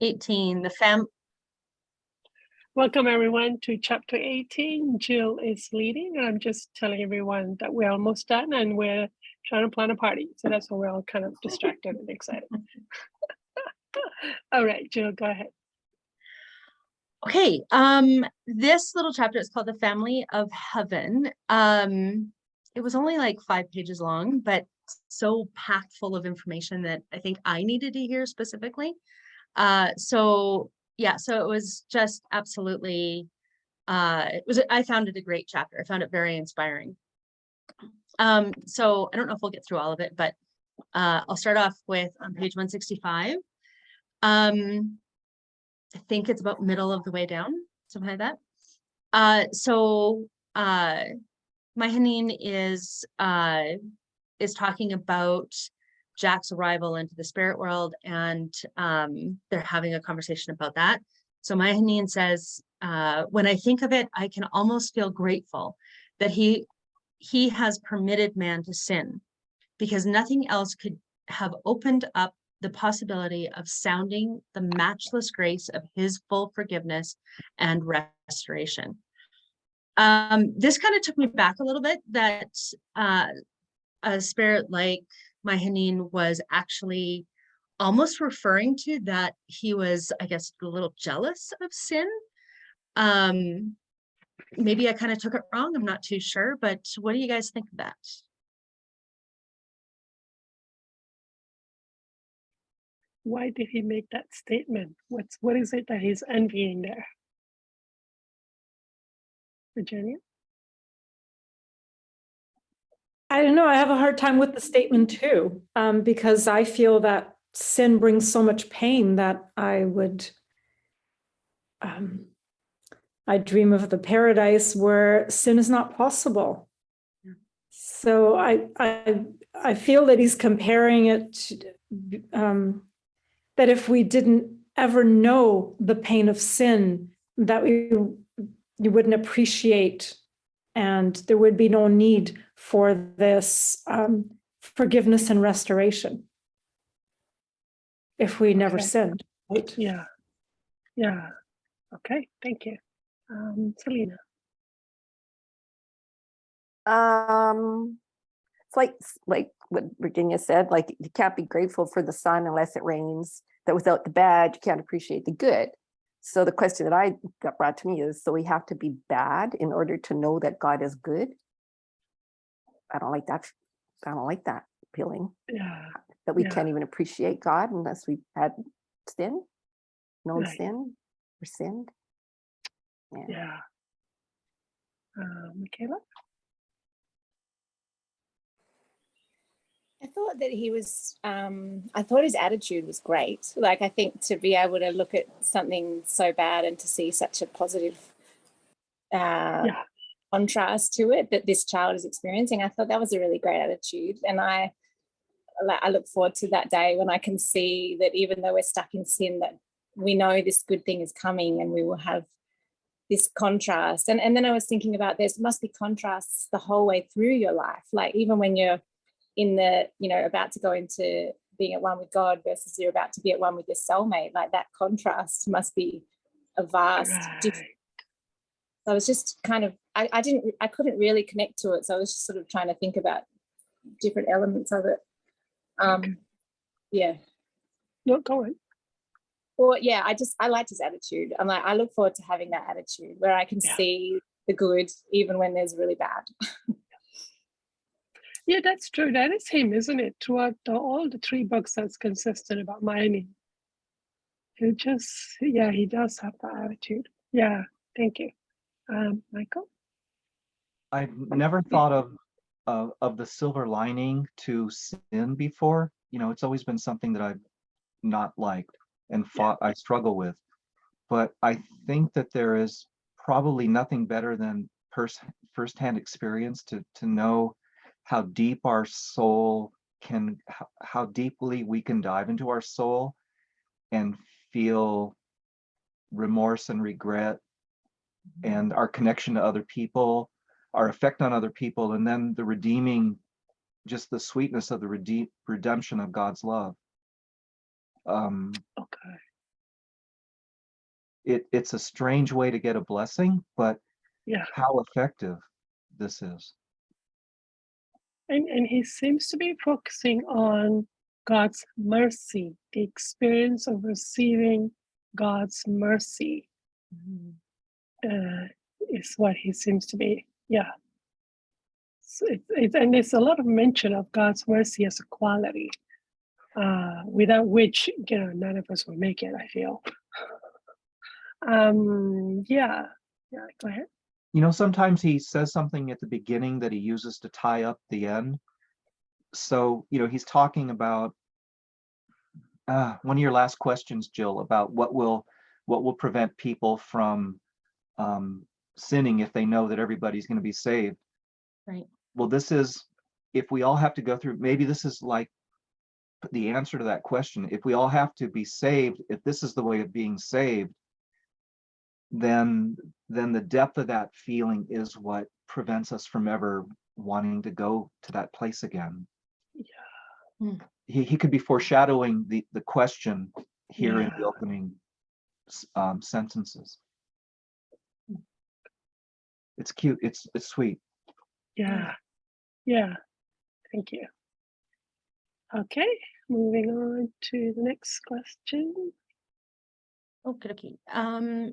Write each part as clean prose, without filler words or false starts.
18, Welcome everyone to chapter 18. Jill is leading. I'm just telling everyone that we're almost done and we're trying to plan a party. So that's why we're all kind of distracted and excited. All right, Jill, go ahead. Okay, this little chapter is called The Family of Heaven. It was only like 5 pages long, but so packed full of information that I think I needed to hear specifically. So it was just absolutely, I found it a great chapter. I found it very inspiring. So I don't know if we'll get through all of it, but I'll start off with on page 165. I think it's about middle of the way down, something like that. Myhanene is talking about Jack's arrival into the spirit world, and they're having a conversation about that. So Myhanene says, when I think of it, I can almost feel grateful that he has permitted man to sin, because nothing else could have opened up the possibility of sounding the matchless grace of his full forgiveness and restoration. This kind of took me back a little bit, that a spirit like Myhanene was actually almost referring to that he was, I guess, a little jealous of sin. Maybe I kind of took it wrong. I'm not too sure, but what do you guys think of that? Why did he make that statement? What is it that he's envying there? Virginia? I don't know. I have a hard time with the statement too, because I feel that sin brings so much pain that I dream of the paradise where sin is not possible. Yeah. So I feel that he's comparing it to, that if we didn't ever know the pain of sin, that you wouldn't appreciate, and there would be no need for this forgiveness and restoration if we never sinned. Right? Yeah. Okay, thank you. Selena. It's like what Virginia said, like you can't be grateful for the sun unless it rains, that without the bad, you can't appreciate the good. So the question that I got brought to me is, so we have to be bad in order to know that God is good? I don't like that. I don't like that feeling. Yeah. That we can't even appreciate God unless we've had sin, known sin, or sinned. Yeah. Michaela? I thought that he was, I thought his attitude was great. Like, I think to be able to look at something so bad and to see such a positive contrast to it that this child is experiencing, I thought that was a really great attitude. And I look forward to that day when I can see that even though we're stuck in sin, that we know this good thing is coming and we will have this contrast. And then I was thinking about there must be contrasts the whole way through your life. Like even when you're in the, about to go into being at one with God versus you're about to be at one with your soulmate, like that contrast must be a vast difference. So I was just kind of, I couldn't really connect to it. So I was just sort of trying to think about different elements of it. Yeah. No, go on. Well, yeah, I liked his attitude. I'm like, I look forward to having that attitude where I can see the good even when there's really bad. Yeah, that's true. That is him, isn't it? Throughout all the 3 books, that's consistent about Myhanene. He does have that attitude. Yeah, thank you. Michael? I've never thought of the silver lining to sin before. It's always been something that I've not liked and I struggle with. But I think that there is probably nothing better than firsthand experience to know how deep our soul how deeply we can dive into our soul and feel remorse and regret and our connection to other people, our effect on other people, and then the redeeming, just the sweetness of the redemption of God's love. Okay. it's a strange way to get a blessing, but Yeah. how effective this is. And he seems to be focusing on God's mercy, the experience of receiving God's mercy is what he seems to be. Yeah. So and there's a lot of mention of God's mercy as a quality, without which, none of us will make it, I feel. Yeah, go ahead. Sometimes he says something at the beginning that he uses to tie up the end. So, he's talking about one of your last questions, Jill, about what will prevent people from sinning if they know that everybody's going to be saved. Right. Well, this is, if we all have to go through, maybe this is like the answer to that question. If we all have to be saved, if this is the way of being saved, then the depth of that feeling is what prevents us from ever wanting to go to that place again. Yeah. He could be foreshadowing the question here in the Yeah. opening sentences. It's cute. It's sweet. Yeah. Thank you. Okay, moving on to the next question. Okay.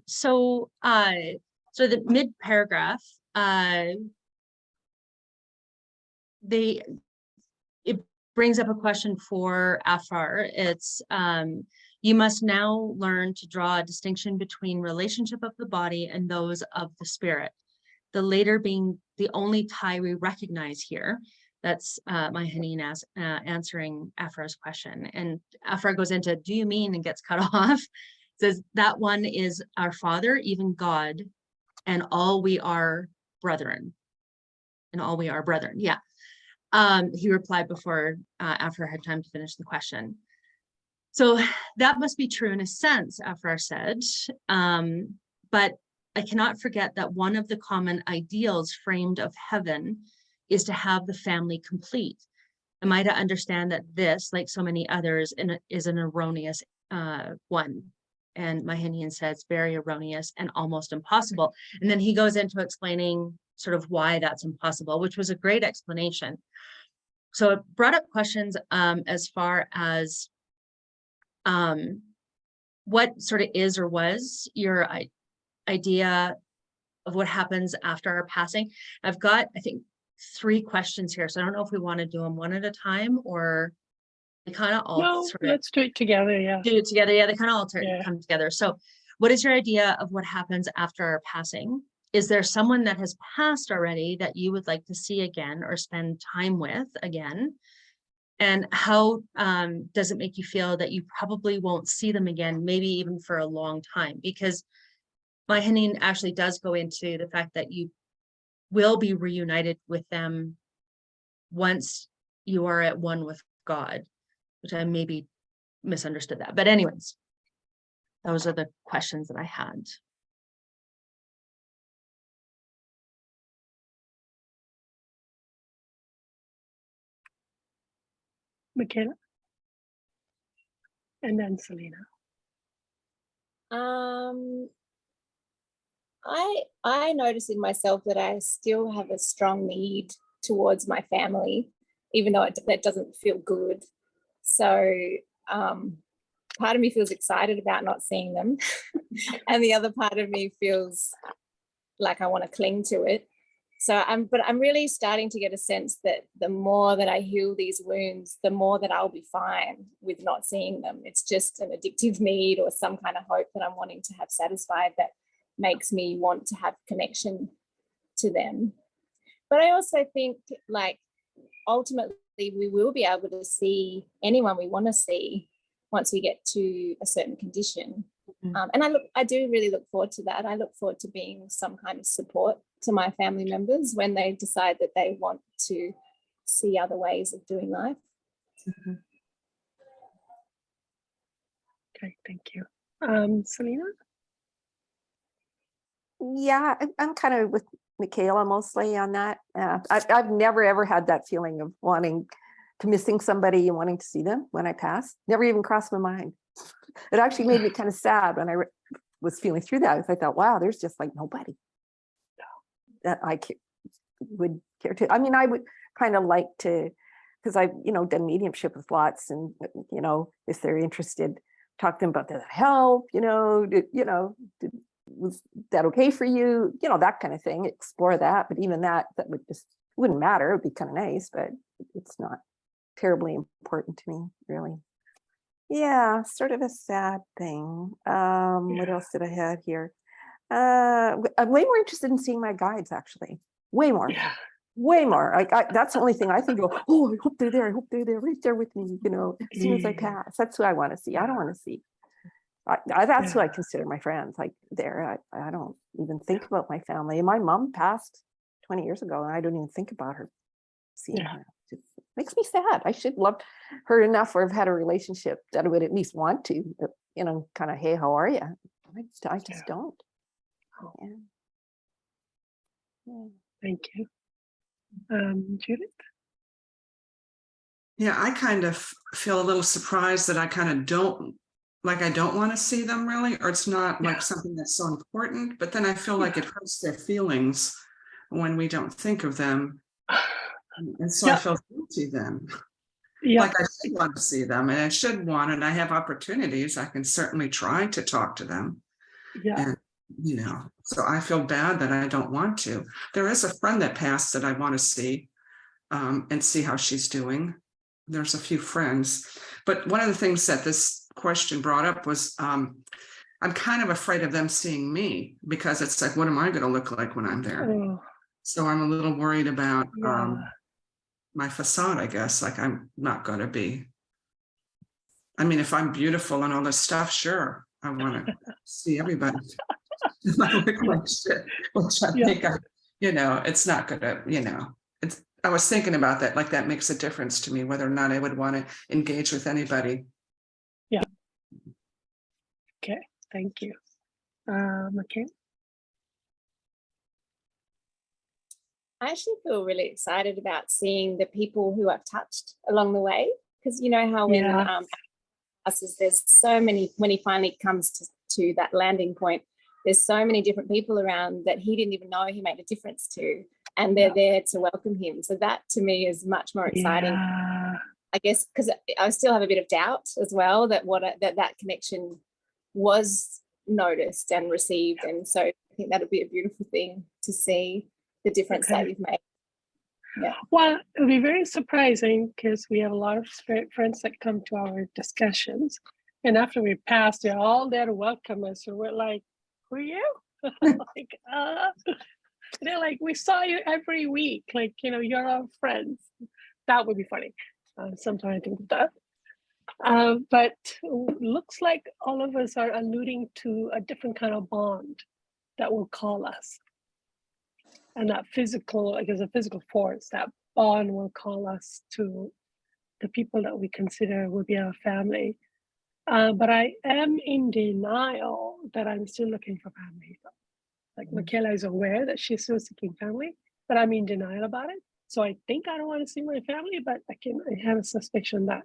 So the mid paragraph, it brings up a question for Afar. It's you must now learn to draw a distinction between relationship of the body and those of the spirit. The later being the only tie we recognize here. That's Myhanene answering Afra's question. And Afra goes into, do you mean, and gets cut off. Says that one is our Father, even God, and all we are brethren. And all we are brethren. Yeah. He replied before Afra had time to finish the question. So that must be true in a sense, Afra said. But I cannot forget that one of the common ideals framed of heaven is to have the family complete. Am I to understand that this, like so many others, is an erroneous one? And Myhanene says very erroneous and almost impossible. And then he goes into explaining sort of why that's impossible, which was a great explanation. So it brought up questions as far as what sort of is or was your idea of what happens after our passing. I've got, I think, 3 questions here. So I don't know if we want to do them one at a time or they kind of all No, sort of let's do it together. Yeah. do it together. Yeah, they kind of all Yeah. come together. So what is your idea of what happens after our passing? Is there someone that has passed already that you would like to see again or spend time with again? And how does it make you feel that you probably won't see them again, maybe even for a long time? Because Myhanene actually does go into the fact that you will be reunited with them once you are at one with God, which I maybe misunderstood that. But anyways, those are the questions that I had. Michaela. And then Selena. I notice in myself that I still have a strong need towards my family, even though that doesn't feel good. So part of me feels excited about not seeing them, and the other part of me feels like I want to cling to it. So I'm really starting to get a sense that the more that I heal these wounds, the more that I'll be fine with not seeing them. It's just an addictive need or some kind of hope that I'm wanting to have satisfied that makes me want to have connection to them. But I also think, like, ultimately we will be able to see anyone we want to see once we get to a certain condition. And I do really look forward to that. I look forward to being some kind of support to my family members when they decide that they want to see other ways of doing life. Okay, thank you. Selena? Yeah, I'm kind of with Michaela mostly on that. I've never ever had that feeling of wanting to missing somebody and wanting to see them when I pass. Never even crossed my mind. It actually made me kind of sad when I was feeling through that. I thought, wow, there's just like nobody that would care to. I mean, I would kind of like to, because I've, done mediumship with lots, and, if they're interested, talk to them about, does it help, was that okay for you? That kind of thing, explore that. But even that wouldn't matter. It'd be kind of nice, but it's not terribly important to me, really. Yeah, sort of a sad thing. What else did I have here? I'm way more interested in seeing my guides, actually. Way more. Yeah. Way more. That's the only thing I think of. Oh, I hope they're there. I hope they're there, right there with me. As soon as I pass, that's who I want to see. I don't want to see. That's who I consider my friends. Like there, I don't even think about my family. And my mom passed 20 years ago, and I don't even think about her. Seeing her. It makes me sad. I should love her enough, or have had a relationship that I would at least want to, kind of, hey, how are you? I just don't. Oh. Yeah. Thank you. Judith? Yeah, I kind of feel a little surprised that I kind of don't want to see them really, or it's not like something that's so important, but then I feel like it hurts their feelings when we don't think of them. And so I feel guilty then. Yeah. Like I should want to see them, and I should want, and I have opportunities. I can certainly try to talk to them. Yeah. And, so I feel bad that I don't want to. There is a friend that passed that I want to see and see how she's doing. There's a few friends, but one of the things that this question brought up was I'm kind of afraid of them seeing me, because it's like, what am I going to look like when I'm there? Oh, So I'm a little worried about yeah. my facade, I guess. Like, I'm not going to be. I mean, if I'm beautiful and all this stuff, sure, I want to see everybody. I look like shit, which I think it's not going to, I was thinking about that, like that makes a difference to me, whether or not I would want to engage with anybody. Yeah. Okay, thank you. Okay. I actually feel really excited about seeing the people who I've touched along the way, because you know how when there's so many, when he finally comes to that landing point, there's so many different people around that he didn't even know he made a difference to, and they're there to welcome him. So that to me is much more exciting. I guess because I still have a bit of doubt as well that that connection was noticed and received, and so I think that would be a beautiful thing to see the difference that you've made. Yeah. Well, it'll be very surprising because we have a lot of spirit friends that come to our discussions, and after we pass, they're all there to welcome us, and we're like, "Who are you?" Like, they're like, "We saw you every week. Like, you're our friends." That would be funny. Sometimes I think of that. But looks like all of us are alluding to a different kind of bond that will call us. And that physical, like as a physical force, that bond will call us to the people that we consider will be our family. But I am in denial that I'm still looking for family. Like Michaela is aware that she's still seeking family, but I'm in denial about it. So I think I don't want to see my family, but I have a suspicion that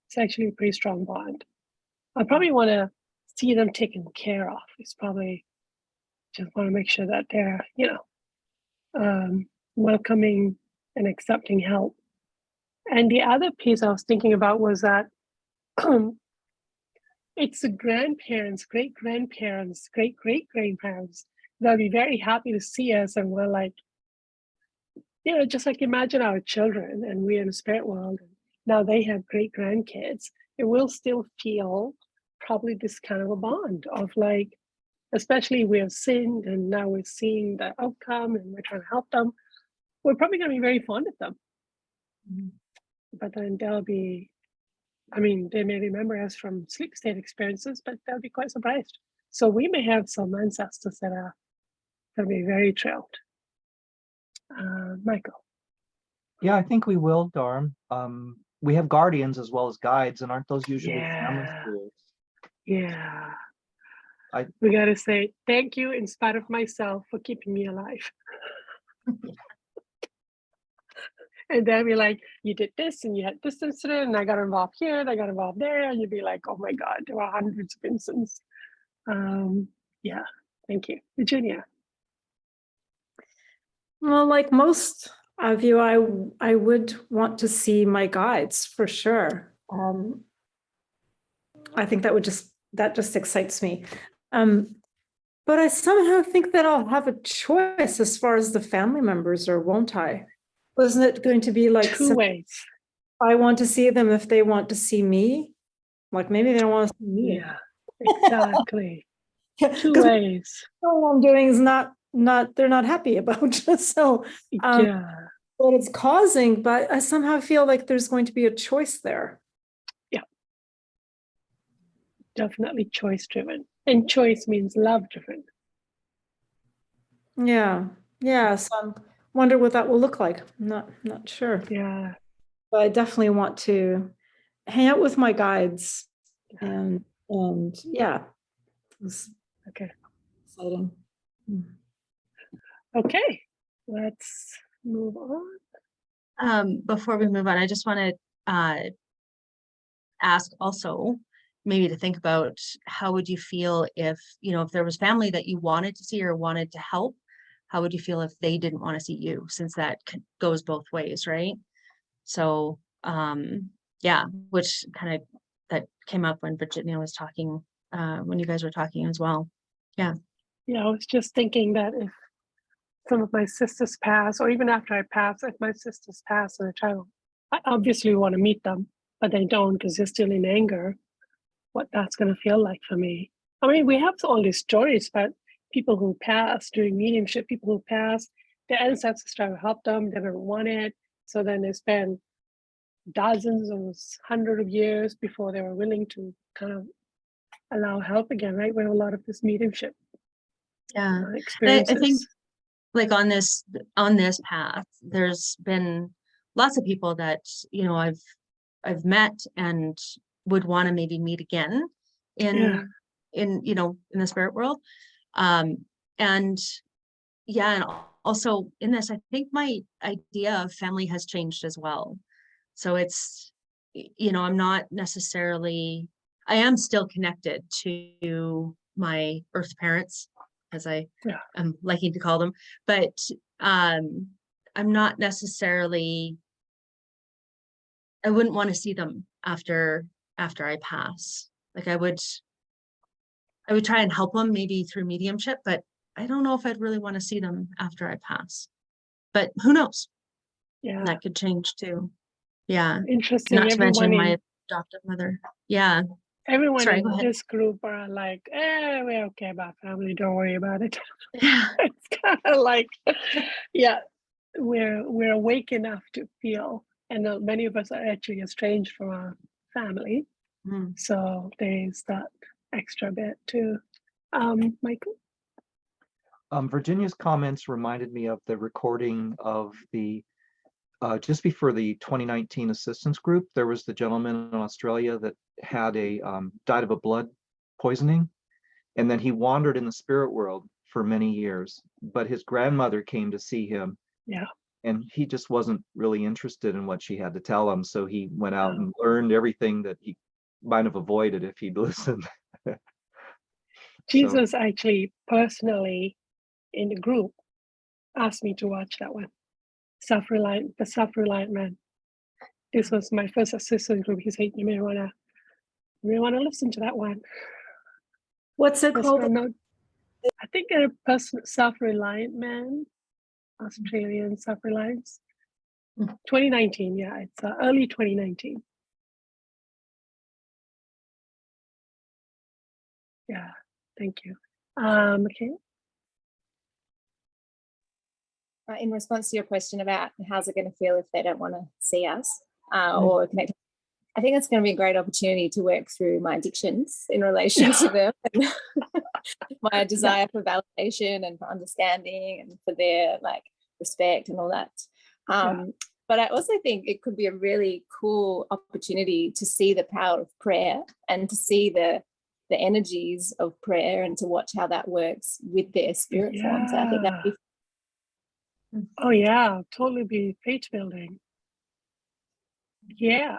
it's actually a pretty strong bond. I probably want to see them taken care of. It's probably just want to make sure that they're, welcoming and accepting help. And the other piece I was thinking about was that it's the grandparents, great-grandparents, great-great-grandparents that'll be very happy to see us, and we're like, just like imagine our children and we're in the spirit world, and now they have great-grandkids. It will still feel probably this kind of a bond of like, especially we have sinned and now we're seeing the outcome and we're trying to help them. We're probably going to be very fond of them. But then they'll be, they may remember us from sleep state experiences, but they'll be quite surprised. So we may have some ancestors that are going to be very thrilled. Michael. Yeah, I think we will, Darm. We have guardians as well as guides, and aren't those usually family spirits? Yeah. I- We got to say thank you in spite of myself for keeping me alive. And then be like, you did this and you had this incident, and I got involved here, and I got involved there, and you'd be like, oh my God, there were hundreds of incidents. Yeah, thank you. Virginia. Well, like most of you, I would want to see my guides for sure. I think that just excites me. But I somehow think that I'll have a choice as far as the family members, or won't I? Wasn't it going to be like Two ways. I want to see them if they want to see me? Like maybe they don't want to see me. Yeah, exactly. Two 'Cause ways. all I'm doing is not they're not happy about. So Yeah, what it's causing, but I somehow feel like there's going to be a choice there. definitely choice driven. And choice means love driven. Yeah. Yeah. So I wonder what that will look like. I'm not sure. Yeah, But I definitely want to hang out with my guides and yeah, it's okay. exciting. Okay, let's move on. Before we move on, I just want to ask also maybe to think about how would you feel if, if there was family that you wanted to see or wanted to help, how would you feel if they didn't want to see you, since that goes both ways, right? So, yeah, which kind of that came up when Virginia was talking, when you guys were talking as well. Yeah. Yeah, I was just thinking that if some of my sisters pass, or even after I pass, if my sisters pass and a child, I obviously want to meet them, but they don't because they're still in anger, what that's going to feel like for me. I mean, we have all these stories about people who pass during mediumship, people who pass, their ancestors try to help them, they never want it. So then they spend dozens or hundreds of years before they were willing to kind of allow help again, right? We have a lot of this mediumship Yeah. I experiences. think like on this path, there's been lots of people that, I've met and would want to maybe meet again in the spirit world. And yeah, and also in this, I think my idea of family has changed as well. So it's, I'm not necessarily, I am still connected to my earth parents, as I am liking to call them, but I'm not necessarily, I wouldn't want to see them after I pass. Like I would try and help them maybe through mediumship, but I don't know if I'd really want to see them after I pass. But who knows? Yeah, That could change too. Yeah. interesting. Not to mention Everyone my adoptive mother. Yeah. everyone Sorry, in go ahead. this group are like, we're okay about family, don't worry about it. Yeah. It's kind of like, yeah, we're awake enough to feel, and many of us are actually estranged from our family. Mm. So there's that extra bit too. Michael? Virginia's comments reminded me of the recording of the just before the 2019 assistance group. There was the gentleman in Australia that had died of a blood poisoning, and then he wandered in the spirit world for many years. But his grandmother came to see him, and he just wasn't really interested in what she had to tell him. So he went out and learned everything that he might have avoided if he'd listened. Jesus actually personally in the group asked me to watch that one. The self-reliant man. This was my first assistance group. He said, you may wanna listen to that one. What's it called? I think a person, self-reliant man, Australian self-reliance. 2019, yeah, it's early 2019. Yeah, thank you. Okay. In response to your question about how's it going to feel if they don't want to see us or connect, I think it's going to be a great opportunity to work through my addictions in relation to them, and my desire for validation and for understanding and for their respect and all that. But I also think it could be a really cool opportunity to see the power of prayer and to see the energies of prayer and to watch how that works with their spirit forms. I think that'd be. Oh yeah, totally be faith building. Yeah,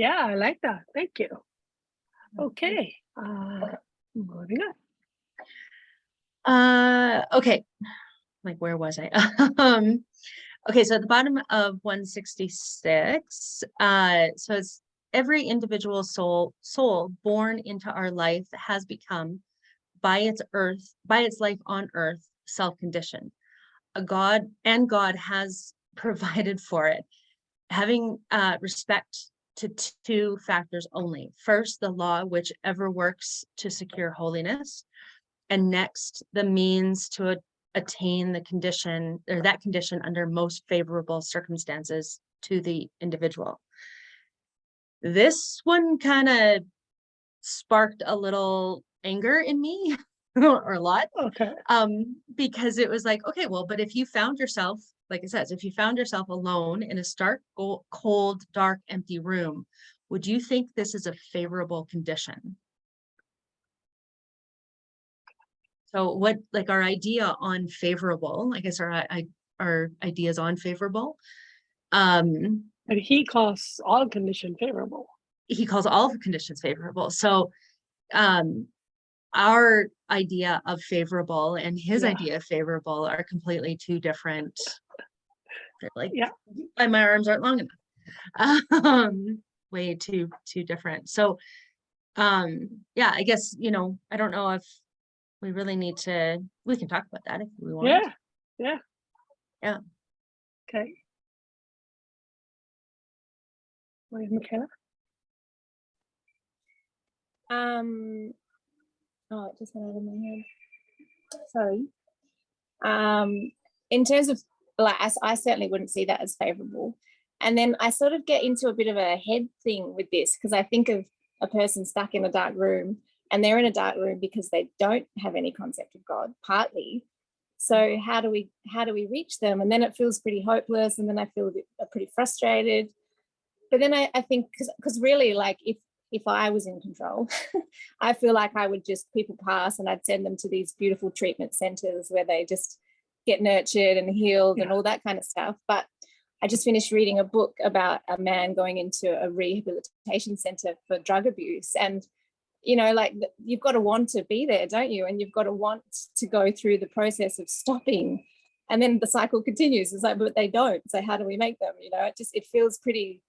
I like that. Thank you. Okay, moving on. Okay. Like, where was I? Okay, so at the bottom of 166, so it's every individual soul born into our life has become by its life on earth, self-conditioned. God has provided for it, having respect to two factors only. First, the law, which ever works to secure holiness, and next, the means to attain the condition, or that condition, under most favorable circumstances to the individual. This one kind of sparked a little anger in me, or a lot, Okay. because it was like, okay, well, but if you found yourself, like it says, if you found yourself alone in a stark, cold, dark, empty room, would you think this is a favorable condition? So what, like, our idea on favorable, I guess our ideas on favorable, And he calls all condition favorable. he calls all conditions favorable. So our idea of favorable and his Yeah. idea of favorable are completely two different. They're like, Yeah. my arms aren't long enough. Way too different. So yeah, I guess, I don't know if we really need to, we can talk about that if we want. Yeah. Yeah. Yeah. Okay. Wait, Michaela? Oh, it just went out of my head. Sorry. In terms of, like, I certainly wouldn't see that as favorable. And then I sort of get into a bit of a head thing with this, because I think of a person stuck in a dark room, and they're in a dark room because they don't have any concept of God, partly. So how do we reach them? And then it feels pretty hopeless, and then I feel pretty frustrated. But then I think, because really, like, if I was in control, I feel like I would just, people pass and I'd send them to these beautiful treatment centers where they just get nurtured and healed and all that kind of stuff. But I just finished reading a book about a man going into a rehabilitation center for drug abuse. And, like, you've got to want to be there, don't you? And you've got to want to go through the process of stopping. And then the cycle continues. It's like, but they don't. So how do we make them? It feels pretty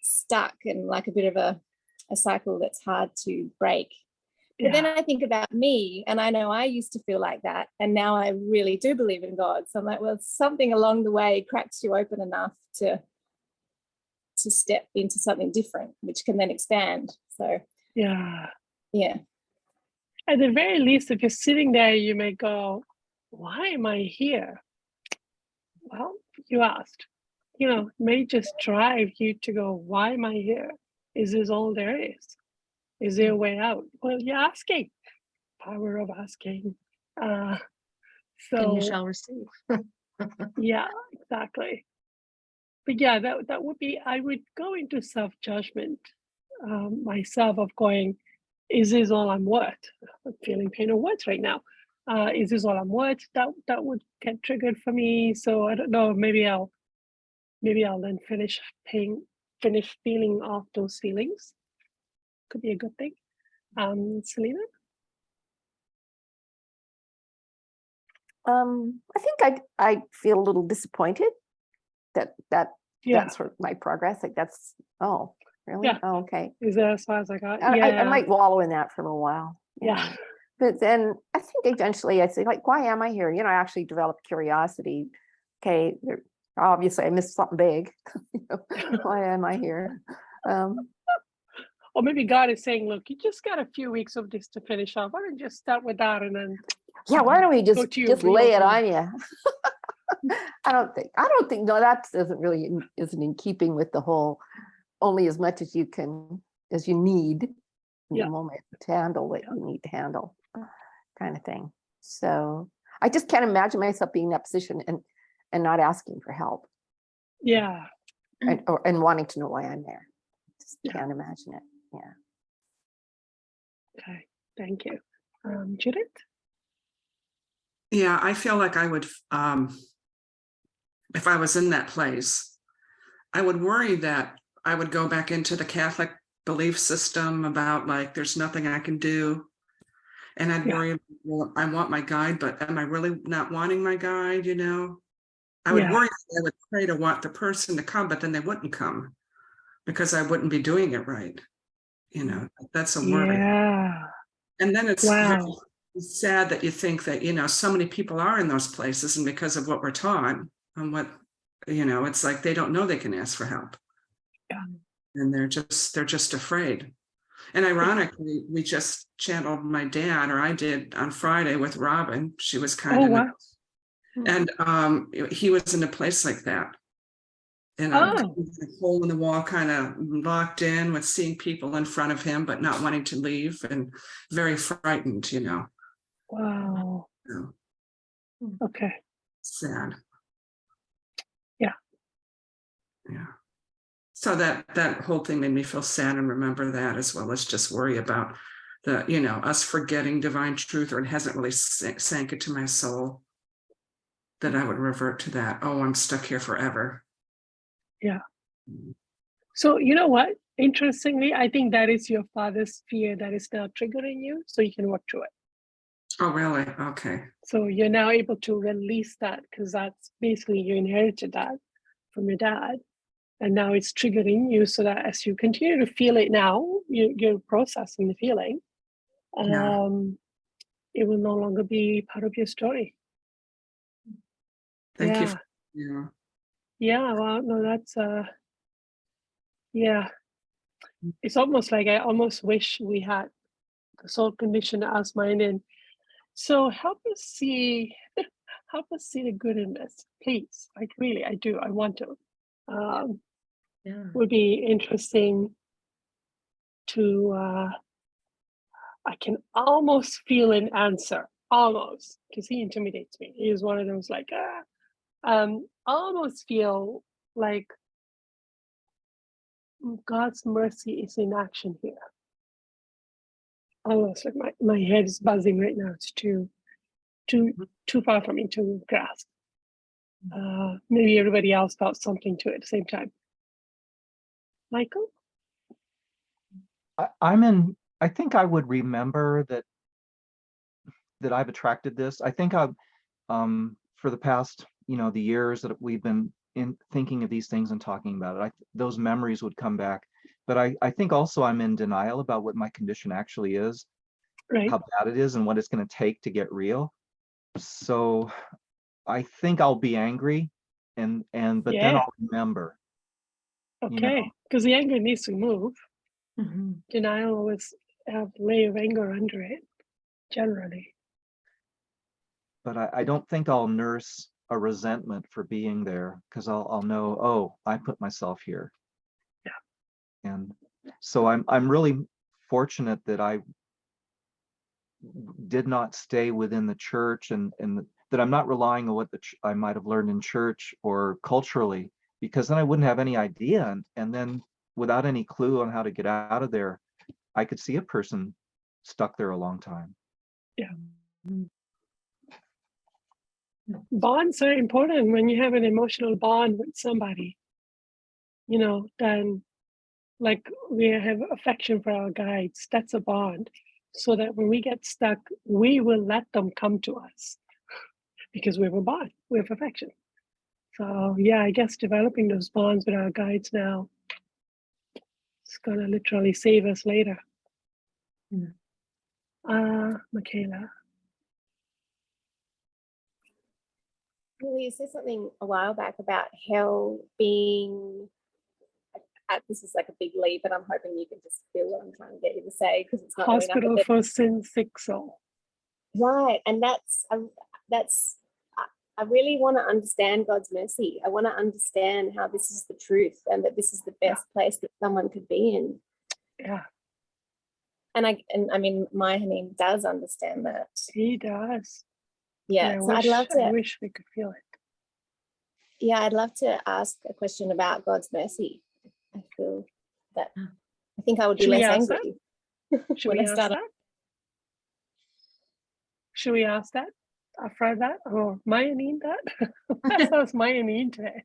stuck and like a bit of a cycle that's hard to break. But then I think about me, and I know I used to feel like that, and now I really do believe in God. So I'm like, well, something along the way cracks you open enough to step into something different, which can then expand. So Yeah. Yeah. At the very least, if you're sitting there, you may go, why am I here? Well, you asked. May just drive you to go, why am I here? Is this all there is? Is there a way out? Well, you're asking. Power of asking. And So you shall receive. yeah, exactly. But yeah, that would be, I would go into self-judgment myself of going, is this all I'm worth? I'm feeling pain or worth right now. Is this all I'm worth? That would get triggered for me. So I don't know, maybe I'll then finish feeling off those feelings. Could be a good thing. Selena? I think I feel a little disappointed that Yeah. that's sort of my progress. Like that's, oh, really? Yeah. Oh, okay. Is that as far as I got? I might wallow in that for a while. Yeah. But then I think eventually I say, like, why am I here? I actually developed curiosity. Okay, obviously I missed something big. Why am I here? Or maybe God is saying, look, you just got a few weeks of this to finish off. Why don't you just start with that and then Yeah, why don't we go to your just lay it real on you? I don't think, no, that isn't in keeping with the whole only as much as you need in the moment to handle what you need to handle kind of thing. So I just can't imagine myself being in that position and not asking for help. Yeah. And wanting to know why I'm there. Just can't imagine it. Yeah. Okay, thank you. Judith? Yeah, I feel like I would, if I was in that place, I would worry that I would go back into the Catholic belief system about, like, there's nothing I can do. And I'd Yeah. worry, well, I want my guide, but am I really not wanting my guide, you know? I would Yeah. worry that I would pray to want the person to come, but then they wouldn't come because I wouldn't be doing it right. You know, that's a worry. Yeah. And then it's very Wow. sad that you think that, you know, so many people are in those places, and because of what we're taught and what, you know, it's like they don't know they can ask for help. Yeah. And they're just afraid. And ironically, we just channeled my dad, or I did on Friday with Robin. She was kind Oh, enough. wow. And he was in a place like that. In a Oh. hole in the wall, kind of locked in with seeing people in front of him, but not wanting to leave, and very frightened, you know. Wow. So Okay. sad. Yeah. Yeah. So that whole thing made me feel sad, and remember that, as well as just worry about the, you know, us forgetting divine truth, or it hasn't really sank into my soul that I would revert to that. Oh, I'm stuck here forever. Yeah. So you know what? Interestingly, I think that is your father's fear that is now triggering you, so you can work through it. Oh, really? Okay. So you're now able to release that, because that's basically you inherited that from your dad. And now it's triggering you, so that as you continue to feel it now, you're processing the feeling. Yeah. It will no longer be part of your story. Thank you. Yeah. Yeah. Yeah. Well, no, that's yeah. It's almost like I almost wish we had the soul condition to ask Myhanene. So help us see the good in this, please. Like really, I do. I want to. Yeah. Would be interesting to I can almost feel an answer, almost, because he intimidates me. He is one of those like almost feel like God's mercy is in action here. Almost like my head is buzzing right now. It's too far for me to grasp. Maybe everybody else felt something to it at the same time. Michael? I think I would remember that I've attracted this. I think I've for the past, you know, the years that we've been in thinking of these things and talking about it, those memories would come back. But I think also I'm in denial about what my condition actually is, Right. how bad it is, and what it's going to take to get real. So I think I'll be angry, but then Yeah. I'll remember. You know, Okay. Because the anger needs to move. Mhm. Denial always have a layer of anger under it, generally. but I don't think I'll nurse a resentment for being there, because I'll know, oh, I put myself here. Yeah. And so I'm really fortunate that I did not stay within the church, and that I'm not relying on what I might have learned in church or culturally, because then I wouldn't have any idea. And then without any clue on how to get out of there, I could see a person stuck there a long time. Yeah. Bonds are important. When you have an emotional bond with somebody, you know, then like we have affection for our guides, that's a bond. So that when we get stuck, we will let them come to us because we have a bond, we have affection. So yeah, I guess developing those bonds with our guides now is gonna literally save us later. Michaela. Really, you said something a while back about hell being. This is like a big leap, but I'm hoping you can just feel what I'm trying to get you to say, because it's not really Hospital enough. for sin sick soul. Right, and that's I really want to understand God's mercy. I want to understand how this is the truth, and that this is the best place that someone could be in. Yeah, And I mean, Myhanene does understand that. he does. Yeah, so I wish we could feel it. Yeah, I'd love to ask a question about God's mercy. I feel that I think I would be Should we less ask angry. Should when we I ask start that? Should we ask that? After that? Or Myhanene that? Let's ask Myhanene today.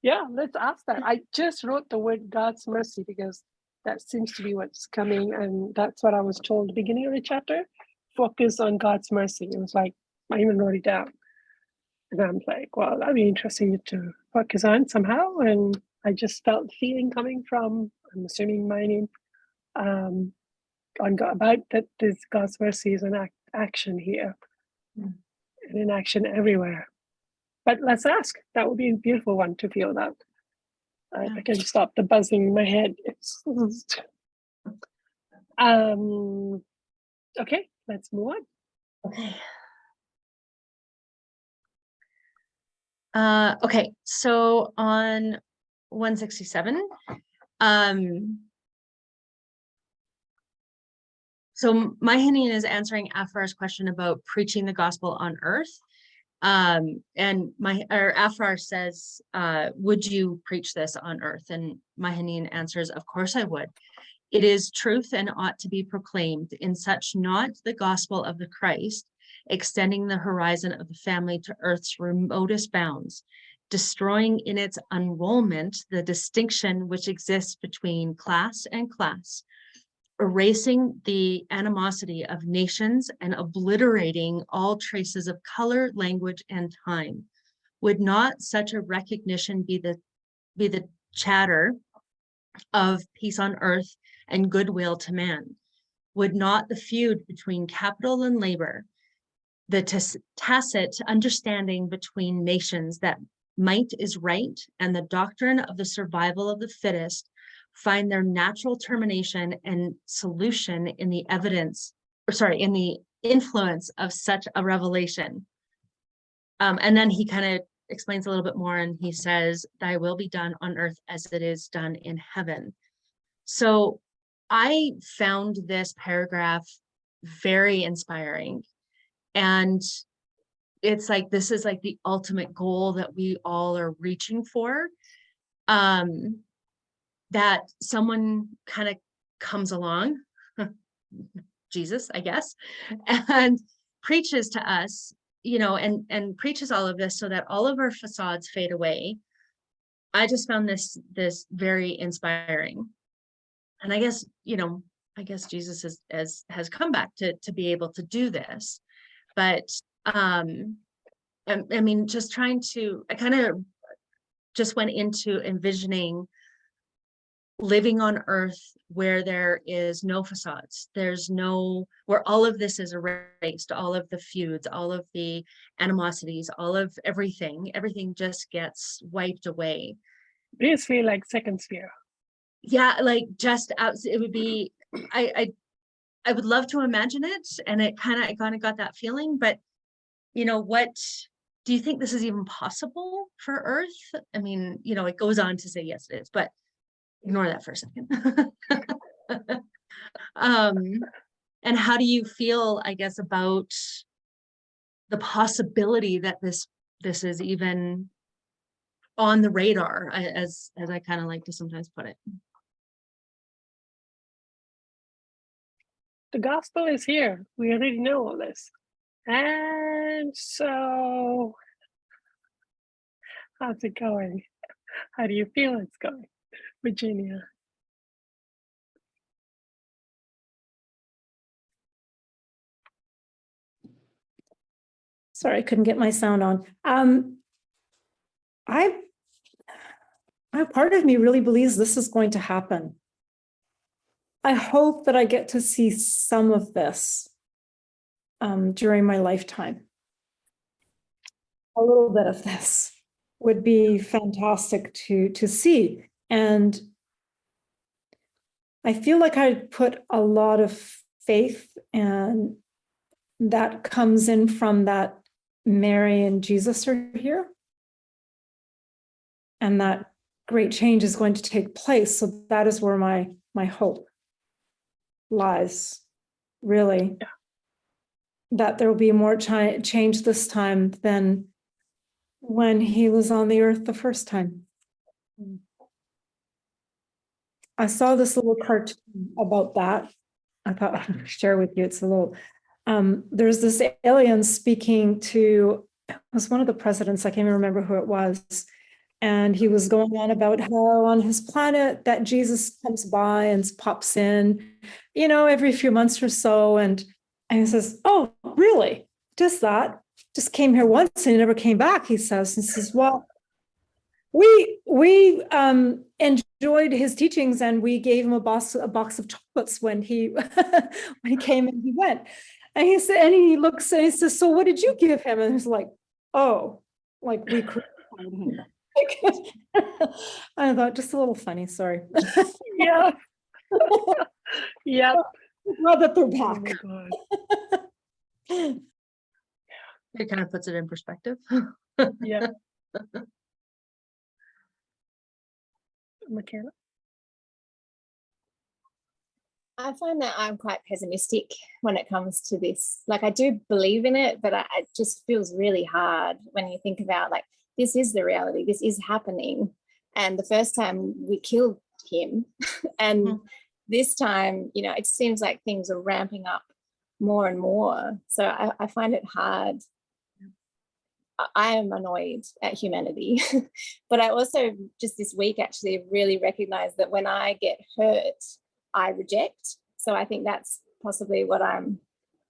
Yeah, let's ask that. I just wrote the word God's mercy because That seems to be what's coming, and that's what I was told at the beginning of the chapter. Focus on God's mercy. It was like, I even wrote it down. And I'm like, well, that'd be interesting to focus on somehow. And I just felt the feeling coming from, I'm assuming Myhanene, on God, about that this God's mercy is an action here, and an action everywhere. But let's ask. That would be a beautiful one to feel that. I can stop the buzzing in my head. It's okay, let's move on. Okay. Okay, so on 167, so Myhanene is answering Afrar's question about preaching the gospel on earth. And Afrar says, would you preach this on earth? And Myhanene answers, of course I would. It is truth and ought to be proclaimed, in such not the gospel of the Christ, extending the horizon of the family to earth's remotest bounds, destroying in its unrollment the distinction which exists between class and class, erasing the animosity of nations and obliterating all traces of color, language, and time. Would not such a recognition be the chatter of peace on earth and goodwill to man? Would not the feud between capital and labor, the tacit understanding between nations that might is right, and the doctrine of the survival of the fittest find their natural termination and solution in the in the influence of such a revelation? And then he kind of explains a little bit more, and he says, thy will be done on earth as it is done in heaven. So I found this paragraph very inspiring. And it's like, this is like the ultimate goal that we all are reaching for. That someone kind of comes along, Jesus, I guess, and preaches to us, and preaches all of this so that all of our facades fade away. I just found this very inspiring. And I guess, Jesus has come back to be able to do this. But I mean, I kind of just went into envisioning living on earth where there is no facades, where all of this is erased, all of the feuds, all of the animosities, all of everything just gets wiped away. These feel like second sphere. Yeah, like just out, it would be, I would love to imagine it, and I kind of got that feeling, but what do you think this is even possible for Earth? I mean, it goes on to say yes, it is, but ignore that for a second. And how do you feel, I guess, about the possibility that this is even on the radar, as I kind of like to sometimes put it? The gospel is here. We already know all this. And so, how's it going? How do you feel it's going, Virginia? Sorry, I couldn't get my sound on. Part of me really believes this is going to happen. I hope that I get to see some of this during my lifetime. A little bit of this would be fantastic to see. And I feel like I put a lot of faith, and that comes in from that Mary and Jesus are here. And that great change is going to take place. So that is where my hope lies, really. Yeah. That there will be more change this time than when he was on the earth the first time. I saw this little cartoon about that. I thought I'd share with you. It's a little, there's this alien speaking to, it was one of the presidents, I can't even remember who it was. And he was going on about how on his planet that Jesus comes by and pops in, every few months or so. And he says, oh, really? Just that? Just came here once and he never came back, he says. And he says, well, we enjoyed his teachings and we gave him a box of chocolates when he when he came and he went. And he said, and he looks and he says, so what did you give him? And he's like, oh, like we crucified him. I thought just a little funny, sorry. Yeah. Yeah. Glad that they're Oh my back. God. It kind of puts it in perspective. Yeah. McKenna. I find that I'm quite pessimistic when it comes to this. Like, I do believe in it, but it just feels really hard when you think about, like, this is the reality, this is happening. And the first time we killed him, and this time, it seems like things are ramping up more and more. So I find it hard. I am annoyed at humanity, but I also just this week actually really recognized that when I get hurt, I reject. So I think that's possibly what I'm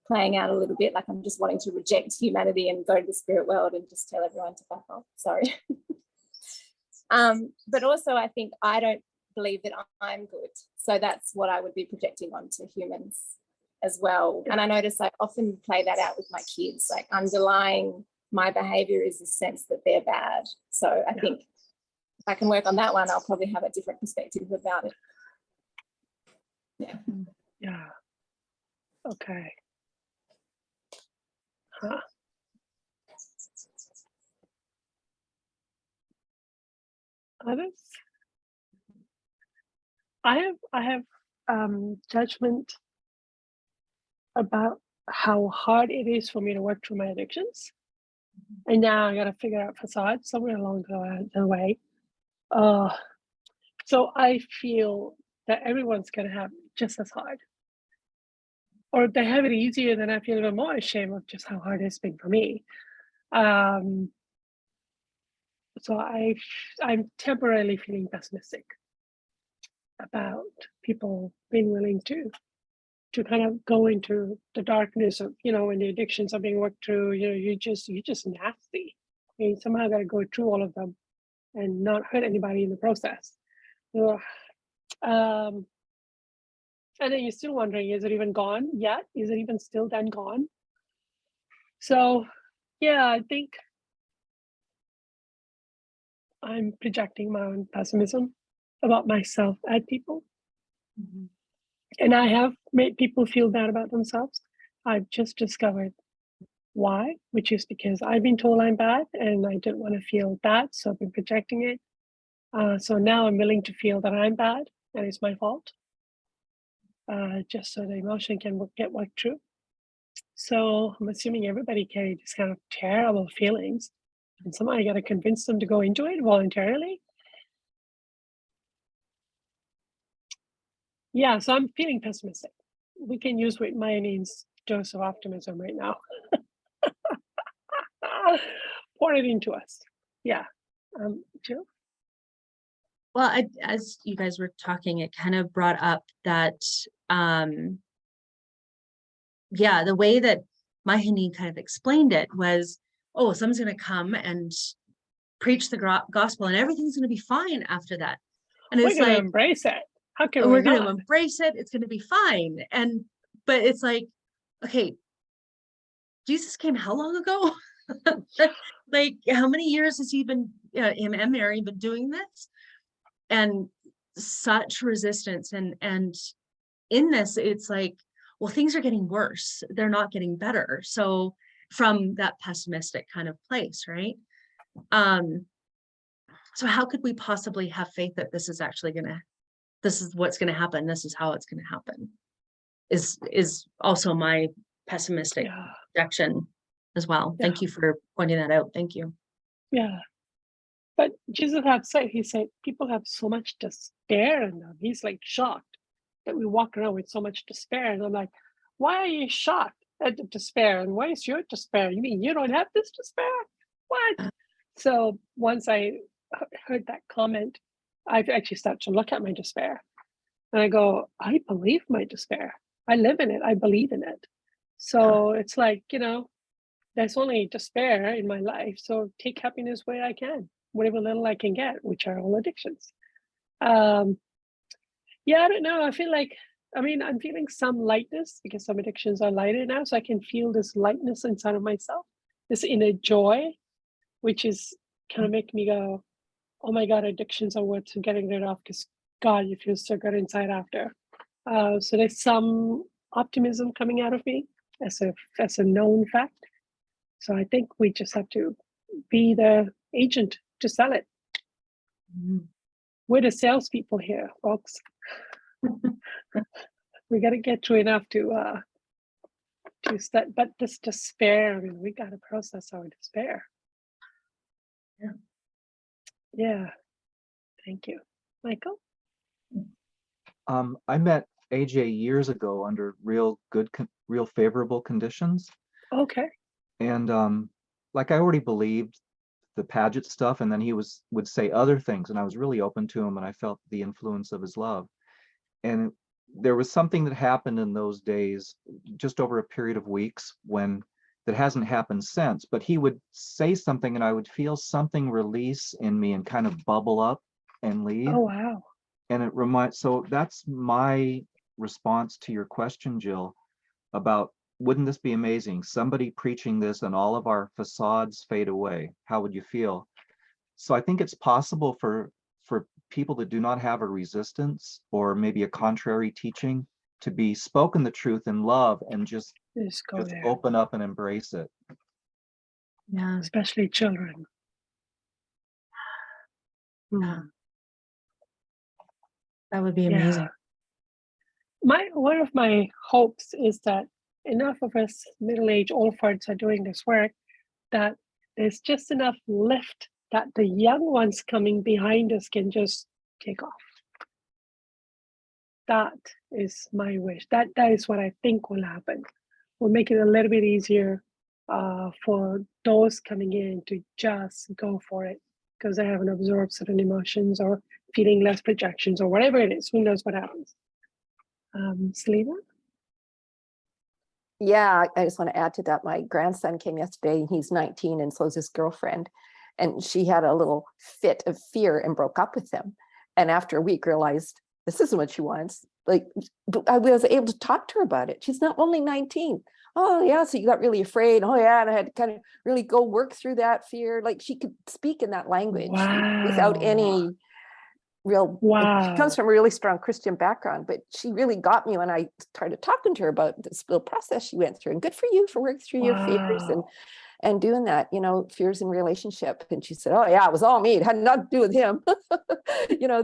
playing out a little bit. Like, I'm just wanting to reject humanity and go to the spirit world and just tell everyone to fuck off. Sorry. But also I think I don't believe that I'm good. So that's what I would be projecting onto humans as well. And I notice I often play that out with my kids, like underlying my behavior is the sense that they're bad. So I think if I can work on that one, I'll probably have a different perspective about it. Yeah. Yeah. Okay. Huh. Others? I have judgment about how hard it is for me to work through my addictions. And now I got to figure out facade somewhere along the way. So I feel that everyone's going to have just as hard. Or if they have it easier, then I feel even more ashamed of just how hard it's been for me. So I'm temporarily feeling pessimistic about people being willing to kind of go into the darkness of, when the addictions are being worked through, you're just nasty. And you somehow got to go through all of them and not hurt anybody in the process. And then you're still wondering, is it even gone yet? Is it even still then gone? So, yeah, I think I'm projecting my own pessimism about myself at people. And I have made people feel bad about themselves. I've just discovered why, which is because I've been told I'm bad and I didn't want to feel bad, so I've been projecting it. So now I'm willing to feel that I'm bad and it's my fault, just so the emotion can get worked through. So I'm assuming everybody carried these kind of terrible feelings, and somehow I got to convince them to go into it voluntarily. Yeah, so I'm feeling pessimistic. We can use with Myanene's dose of optimism right now. Pour it into us. Yeah. Jill? Well, as you guys were talking, it kind of brought up that, the way that Myhanene kind of explained it was, oh, someone's going to come and preach the gospel and everything's going to be fine after that. And We're it's going to like, embrace it. How can we're we going to not? embrace it. It's going to be fine. But it's like, okay, Jesus came how long ago? Like, how many years has he been, him and Mary been doing this? And such resistance. And in this, it's like, well, things are getting worse. They're not getting better. So from that pessimistic kind of place, right? So how could we possibly have faith that this is actually this is what's going to happen. This is how it's going to happen is also my pessimistic projection as well. Yeah. Thank you for pointing that out. Thank you. Yeah. But Jesus had said, he said, people have so much despair in them. He's like shocked that we walk around with so much despair. And I'm like, why are you shocked at the despair? And why is your despair? You mean you don't have this despair? What? So once I heard that comment, I've actually started to look at my despair. And I go, I believe my despair. I live in it. I believe in it. So it's like, there's only despair in my life. So take happiness where I can, whatever little I can get, which are all addictions. Yeah, I don't know. I feel like, I'm feeling some lightness because some addictions are lighter now. So I can feel this lightness inside of myself, this inner joy, which is kind of making me go, oh my God, addictions are worth getting rid of because God, you feel so good inside after. So there's some optimism coming out of me as a known fact. So I think we just have to be the agent to sell it. We're the salespeople here, folks. We got to get through enough to start. But this despair, we got to process our despair. Yeah. Thank you, Michael. I met AJ years ago under real favorable conditions. Okay. And like I already believed the Paget stuff, and then he would say other things, and I was really open to him, and I felt the influence of his love. And there was something that happened in those days, just over a period of weeks, that hasn't happened since, but he would say something and I would feel something release in me and kind of bubble up and leave. Oh, wow. And so that's my response to your question, Jill, about wouldn't this be amazing? Somebody preaching this and all of our facades fade away. How would you feel? So I think it's possible for people that do not have a resistance or maybe a contrary teaching to be spoken the truth in love and just go there. open up and embrace it. Yeah. Especially children. Yeah. That would be amazing. One of my hopes is that enough of us middle-aged old farts are doing this work that there's just enough lift that the young ones coming behind us can just take off. That is my wish. That is what I think will happen. We'll make it a little bit easier for those coming in to just go for it because they haven't absorbed certain emotions or feeling less projections or whatever it is. Who knows what happens? Selena? Yeah, I just want to add to that. My grandson came yesterday, and he's 19, and so is his girlfriend. And she had a little fit of fear and broke up with him. And after a week realized this isn't what she wants. Like, I was able to talk to her about it. She's not only 19. Oh yeah, so you got really afraid. Oh yeah, and I had to kind of really go work through that fear. Like, she could speak in that language without any real, she comes from a really strong Christian background, but she really got me when I started talking to her about this little process she went through. And good for you for working through your fears and doing that, fears in relationship. And she said, oh yeah, it was all me. It had nothing to do with him.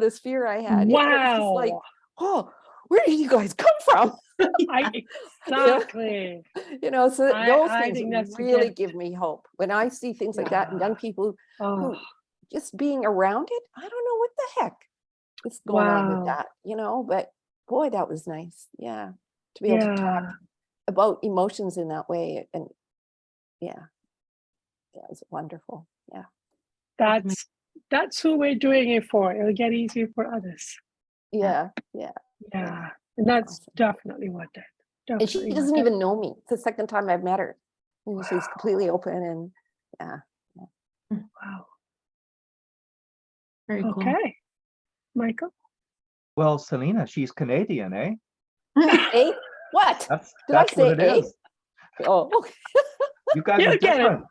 This fear I had. Wow. It was just like, oh, where did you guys come from? Exactly. So those things think really give me hope. When I see things like that in young people who just being around it, I don't know what the heck is going on with that, but boy, that was nice. Yeah. To be able to talk about emotions in that way. And yeah, it was wonderful. Yeah. That's who we're doing it for. It'll get easier for others. Yeah. And that's awesome. Definitely what that. And she doesn't even know me. It's the second time I've met her. And she's completely open and Wow. Very cool. Okay. Michael? Well, Selena, she's Canadian, eh? Eh? What? That's what it is. Oh. You guys are different.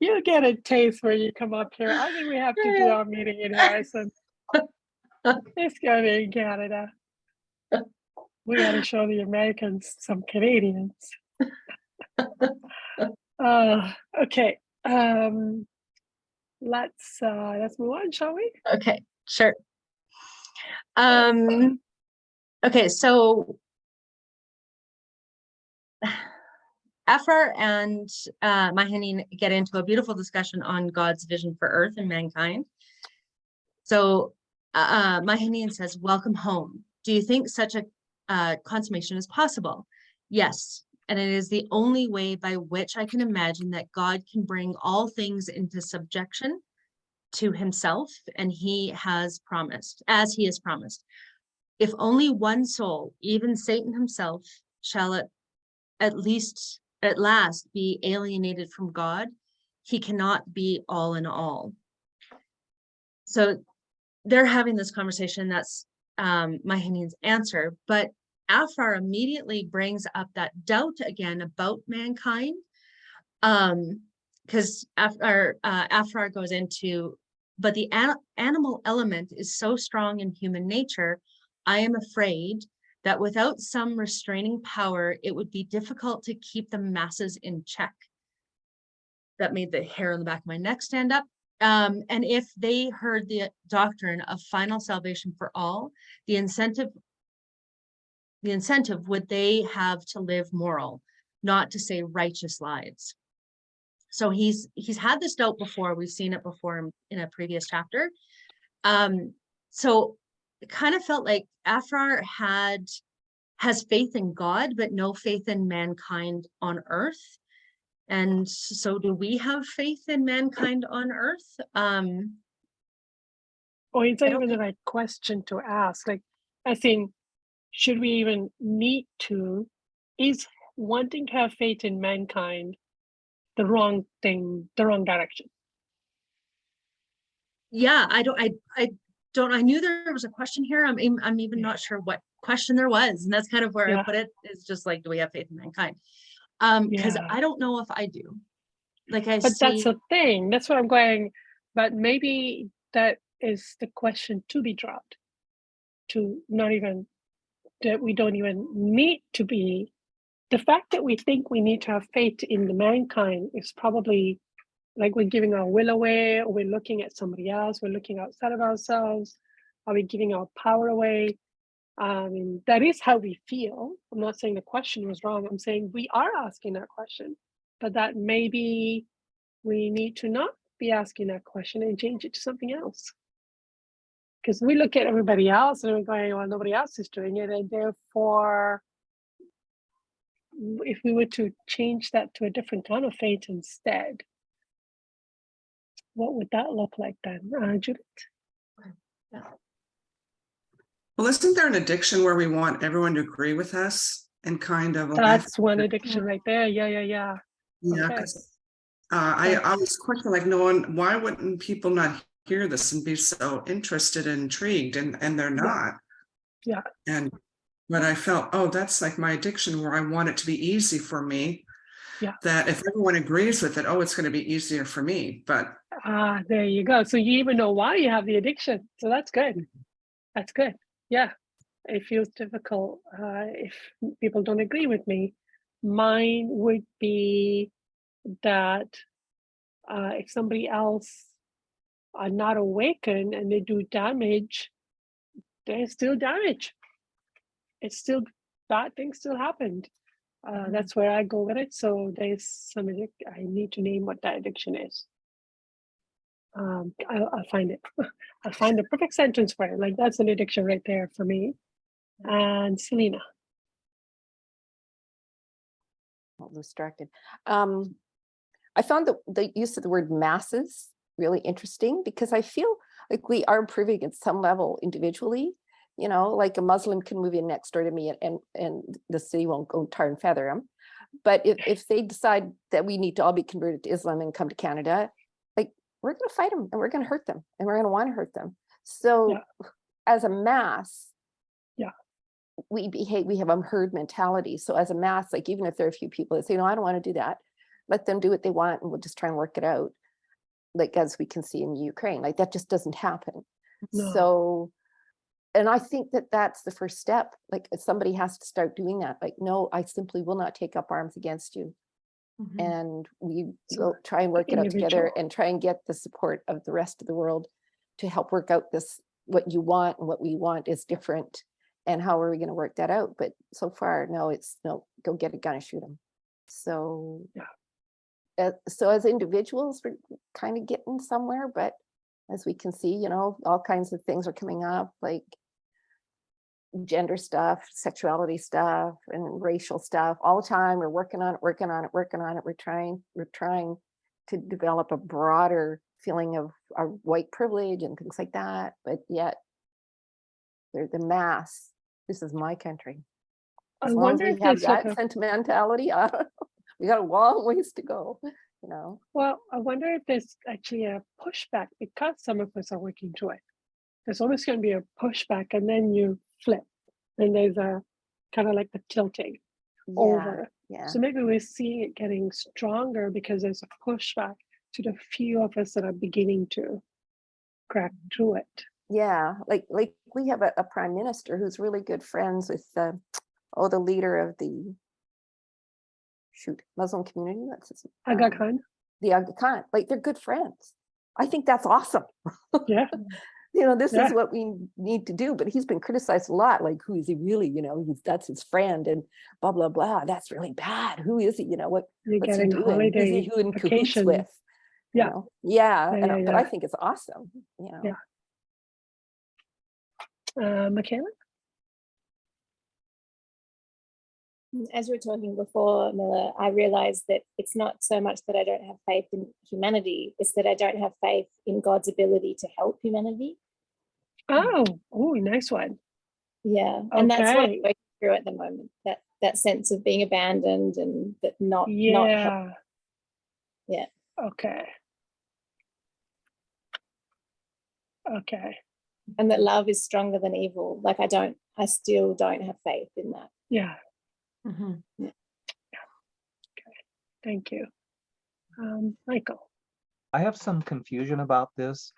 You get a taste when you come up here. I think we have to do our meeting in Harrison. It's gonna be in Canada. We gotta show the Americans some Canadians. Okay. Let's move on, shall we? Okay, sure. Okay, so Ephra and Myhanene get into a beautiful discussion on God's vision for Earth and mankind. So Myhanene says, welcome home. Do you think such a consummation is possible? Yes, and it is the only way by which I can imagine that God can bring all things into subjection to himself, and he has promised, as he has promised. If only one soul, even Satan himself, shall at last be alienated from God, he cannot be all in all. So they're having this conversation. That's Myhanene's answer, but Afrar immediately brings up that doubt again about mankind, because Afrar goes into, but the animal element is so strong in human nature, I am afraid that without some restraining power, it would be difficult to keep the masses in check. That made the hair on the back of my neck stand up. And if they heard the doctrine of final salvation for all, the incentive would they have to live moral, not to say righteous lives. So he's had this doubt before. We've seen it before in a previous chapter. So it kind of felt like Afrar has faith in God, but no faith in mankind on earth. And so do we have faith in mankind on earth? Or it's I not don't even the think- right question to ask. Like, I think, should we even need to? Is wanting to have faith in mankind the wrong thing, the wrong direction? Yeah, I knew there was a question here. I'm even not sure what question there was. And that's kind of where I Yeah. put it. It's just like, do we have faith in mankind? Because Yeah. I don't know if I do. Like I But that's see, the thing. That's what I'm going. But maybe that is the question to be dropped. To not even that we don't even need to be. The fact that we think we need to have faith in the mankind is probably like we're giving our will away, or we're looking at somebody else, we're looking outside of ourselves, are we giving our power away? I mean, that is how we feel. I'm not saying the question was wrong. I'm saying we are asking that question, but that maybe we need to not be asking that question and change it to something else. Because we look at everybody else and we're going, well, nobody else is doing it. And therefore, if we were to change that to a different kind of faith instead, what would that look like then, Judith? Well, isn't there an addiction where we want everyone to agree with us and kind of? That's one addiction right there. Yeah. Yeah, Okay. because I always question, like, why wouldn't people not hear this and be so interested and intrigued, and they're not. Yeah. But I felt, oh, that's like my addiction, where I want it to be easy for me. Yeah. That if everyone agrees with it, oh, it's going to be easier for me. But there you go. So you even know why you have the addiction. So that's good. That's good. Yeah. It feels difficult if people don't agree with me. Mine would be that if somebody else are not awakened and they do damage, there's still damage. It's still, bad things still happened. That's where I go with it. So there's some, I need to name what that addiction is. I'll find it. I'll find the perfect sentence for it. Like, that's an addiction right there for me. And Selena. All distracted. I found the use of the word masses really interesting, because I feel like we are improving at some level individually. You know, like a Muslim can move in next door to me and the city won't go tar and feather them. But if they decide that we need to all be converted to Islam and come to Canada, like, we're going to fight them and we're going to hurt them and we're going to want to hurt them. So as a mass, we have a herd mentality. So as a mass, like, even if there are a few people that say, no, I don't want to do that, let them do what they want and we'll just try and work it out. Like, as we can see in Ukraine, like, that just doesn't happen. No. So, and I think that that's the first step. Like, somebody has to start doing that. Like, no, I simply will not take up arms against you. And we will try and work it out together and try and get the support of the rest of the world to help work out this, what you want and what we want is different. And how are we going to work that out? But so far, no, it's no, go get a gun and shoot them. So, so as individuals, we're kind of getting somewhere, but as we can see, you know, all kinds of things are coming up, like gender stuff, sexuality stuff, and racial stuff all the time. We're working on it, working on it, working on it. We're trying to develop a broader feeling of our white privilege and things like that. But yet, they're the mass. This is my country. I As long as wonder we if have there's like that a, sentimentality, we got a long ways to go. You know. well, I wonder if there's actually a pushback because some of us are working to it. There's always going to be a pushback, and then you flip, and there's a kind of like the tilting Yeah. over. Yeah. So maybe we're seeing it getting stronger because there's a pushback to the few of us that are beginning to crack through it. Yeah, like we have a prime minister who's really good friends with the leader of the Muslim community. What's his Aga Khan. the Aga Khan. Like they're good friends. I think that's awesome. Yeah. This Yeah. is what we need to do. But he's been criticized a lot. Like, who is he really? That's his friend and blah blah blah. That's really bad. Who is he? You're What's he getting doing? Who's holiday he who in cahoots vacation. with? Yeah. Yeah. Yeah, But I yeah. think it's awesome. Yeah. Michaela? As you were talking before, Miller, I realized that it's not so much that I don't have faith in humanity, it's that I don't have faith in God's ability to help humanity. Oh, nice one. Yeah. And that's what I'm Okay. going through at the moment. That sense of being abandoned and that not help. Yeah. Yeah. Okay. Okay. And that love is stronger than evil. Like I still don't have faith in that. Yeah. Mhm. Thank you. Michael. I have some confusion about this.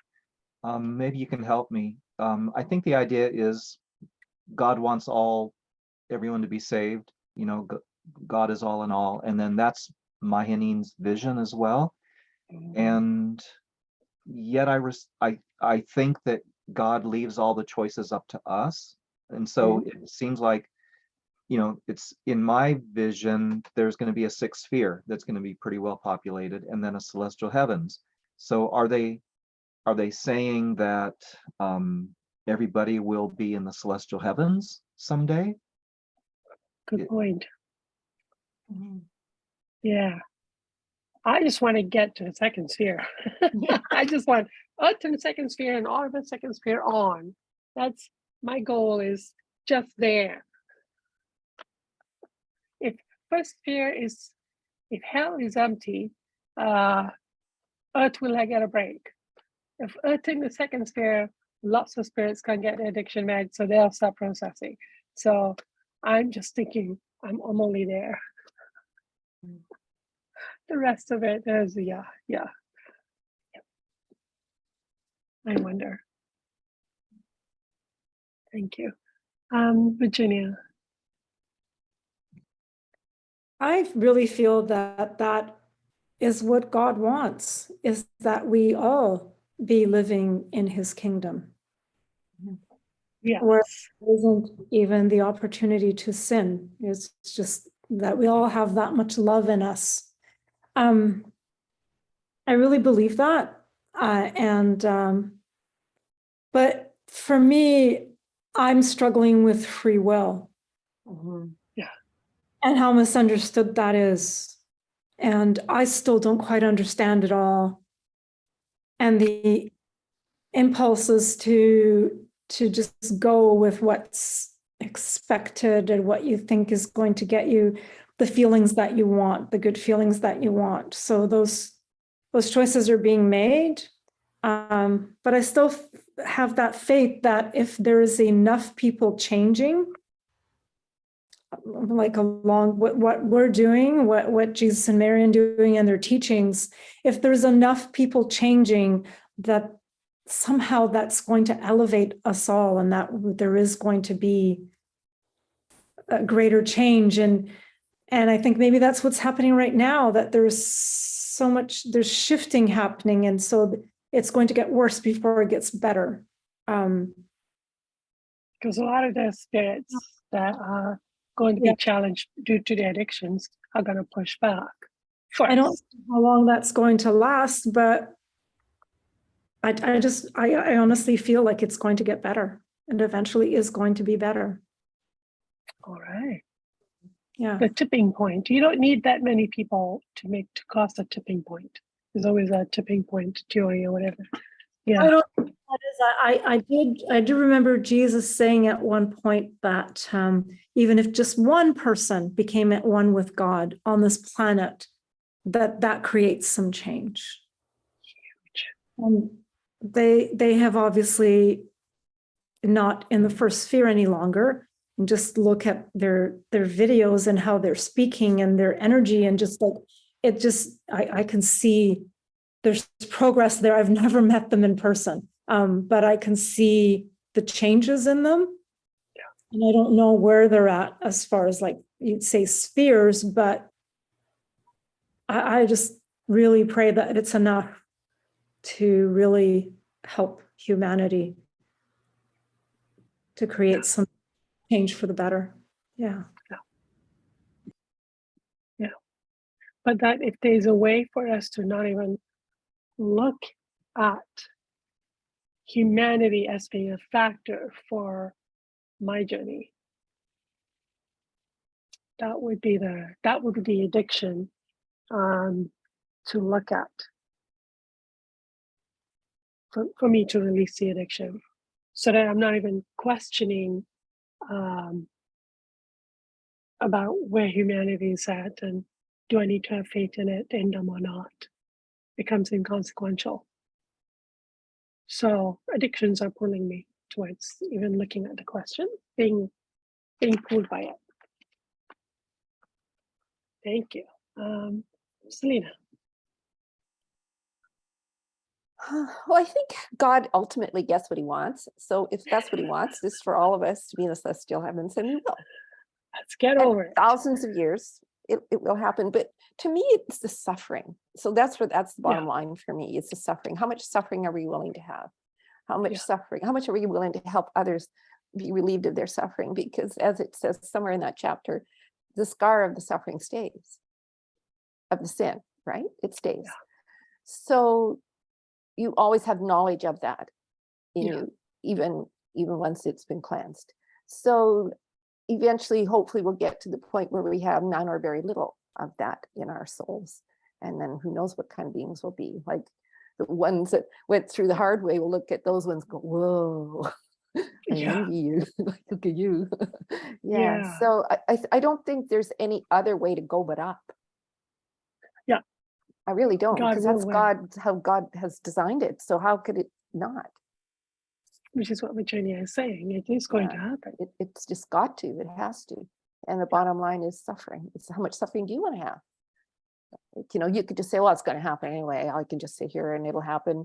Maybe you can help me. I think the idea is God wants everyone to be saved. God is all in all, and then that's Myhanene's vision as well. And yet I think that God leaves all the choices up to us, and so it seems like it's in my vision, there's going to be a sixth sphere that's going to be pretty well populated, and then a celestial heavens. So are they saying that everybody will be in the celestial heavens someday? Good point. Mhm. Yeah. I just want to get to the second sphere. Yeah. I just want up to the second sphere and all of the second sphere on. That's my goal, is just there. If first sphere is, if hell is empty, Earth will get a break. If Earth in the second sphere, lots of spirits can get addiction meds, so they'll start processing. So I'm just thinking, I'm only there. The rest of it is, yeah. I wonder. Thank you. Virginia. I really feel that is what God wants, is that we all be living in his kingdom, Yes. where there isn't even the opportunity to sin. It's just that we all have that much love in us. I really believe that. But for me, I'm struggling with free will. Mhm. And how misunderstood that is. And I still don't quite understand it all. And the impulses to just go with what's expected and what you think is going to get you the feelings that you want, the good feelings that you want. So those choices are being made. But I still have that faith that if there is enough people changing, like along what we're doing, what Jesus and Mary are doing and their teachings, if there's enough people changing, that somehow that's going to elevate us all, and that there is going to be a greater change. And I think maybe that's what's happening right now, that there's shifting happening, and so it's going to get worse before it gets better. Because a lot of the spirits that are going to be challenged due to their addictions are going to push back first. I don't know how long that's going to last, but I honestly feel like it's going to get better, and eventually is going to be better. All right. Yeah. The tipping point. You don't need that many people to cause a tipping point. There's always a tipping point theory or whatever. Yeah. I don't know what that is. I do remember Jesus saying at one point that even if just one person became at one with God on this planet, that creates some change. And they have obviously not in the first sphere any longer. And just look at their videos and how they're speaking and their energy, and just like it just I can see there's progress there. I've never met them in person, but I can see the changes in them. Yeah. And I don't know where they're at as far as like you'd say spheres, but I just really pray that it's enough to really help humanity to create some change for the better. Yeah. But that if there's a way for us to not even look at humanity as being a factor for my journey, that would be the addiction to look at for me to release the addiction, so that I'm not even questioning about where humanity is at and do I need to have faith in it, in them or not. Becomes inconsequential. So addictions are pulling me towards even looking at the question, being pulled by it. Thank you. Selena. Well, I think God ultimately gets what he wants. So if that's what he wants, is for all of us to be in the celestial heavens, then we will. Let's get And over it. thousands of years, it will happen. But to me, it's the suffering. So that's the bottom line for me. It's the suffering. How much suffering are we willing to have? How much suffering? How much are we willing to help others be relieved of their suffering? Because as it says somewhere in that chapter, the scar of the suffering stays, of the sin, right? It stays. Yeah. So you always have knowledge of that in Yeah. you, even once it's been cleansed. So eventually, hopefully, we'll get to the point where we have none or very little of that in our souls. And then who knows what kind of beings we'll be. Like the ones that went through the hard way, we'll look at those ones, go, whoa, I envy you. Look at you. Yeah. So I don't think there's any other way to go but up. Yeah. I really don't, God because will that's win. how God has designed it. So how could it not? Which is what Virginia is saying. It is going to happen. It's just got to, it has to. And the bottom line is suffering. It's how much suffering do you want to have? You could just say, well, it's going to happen anyway. I can just sit here and it'll happen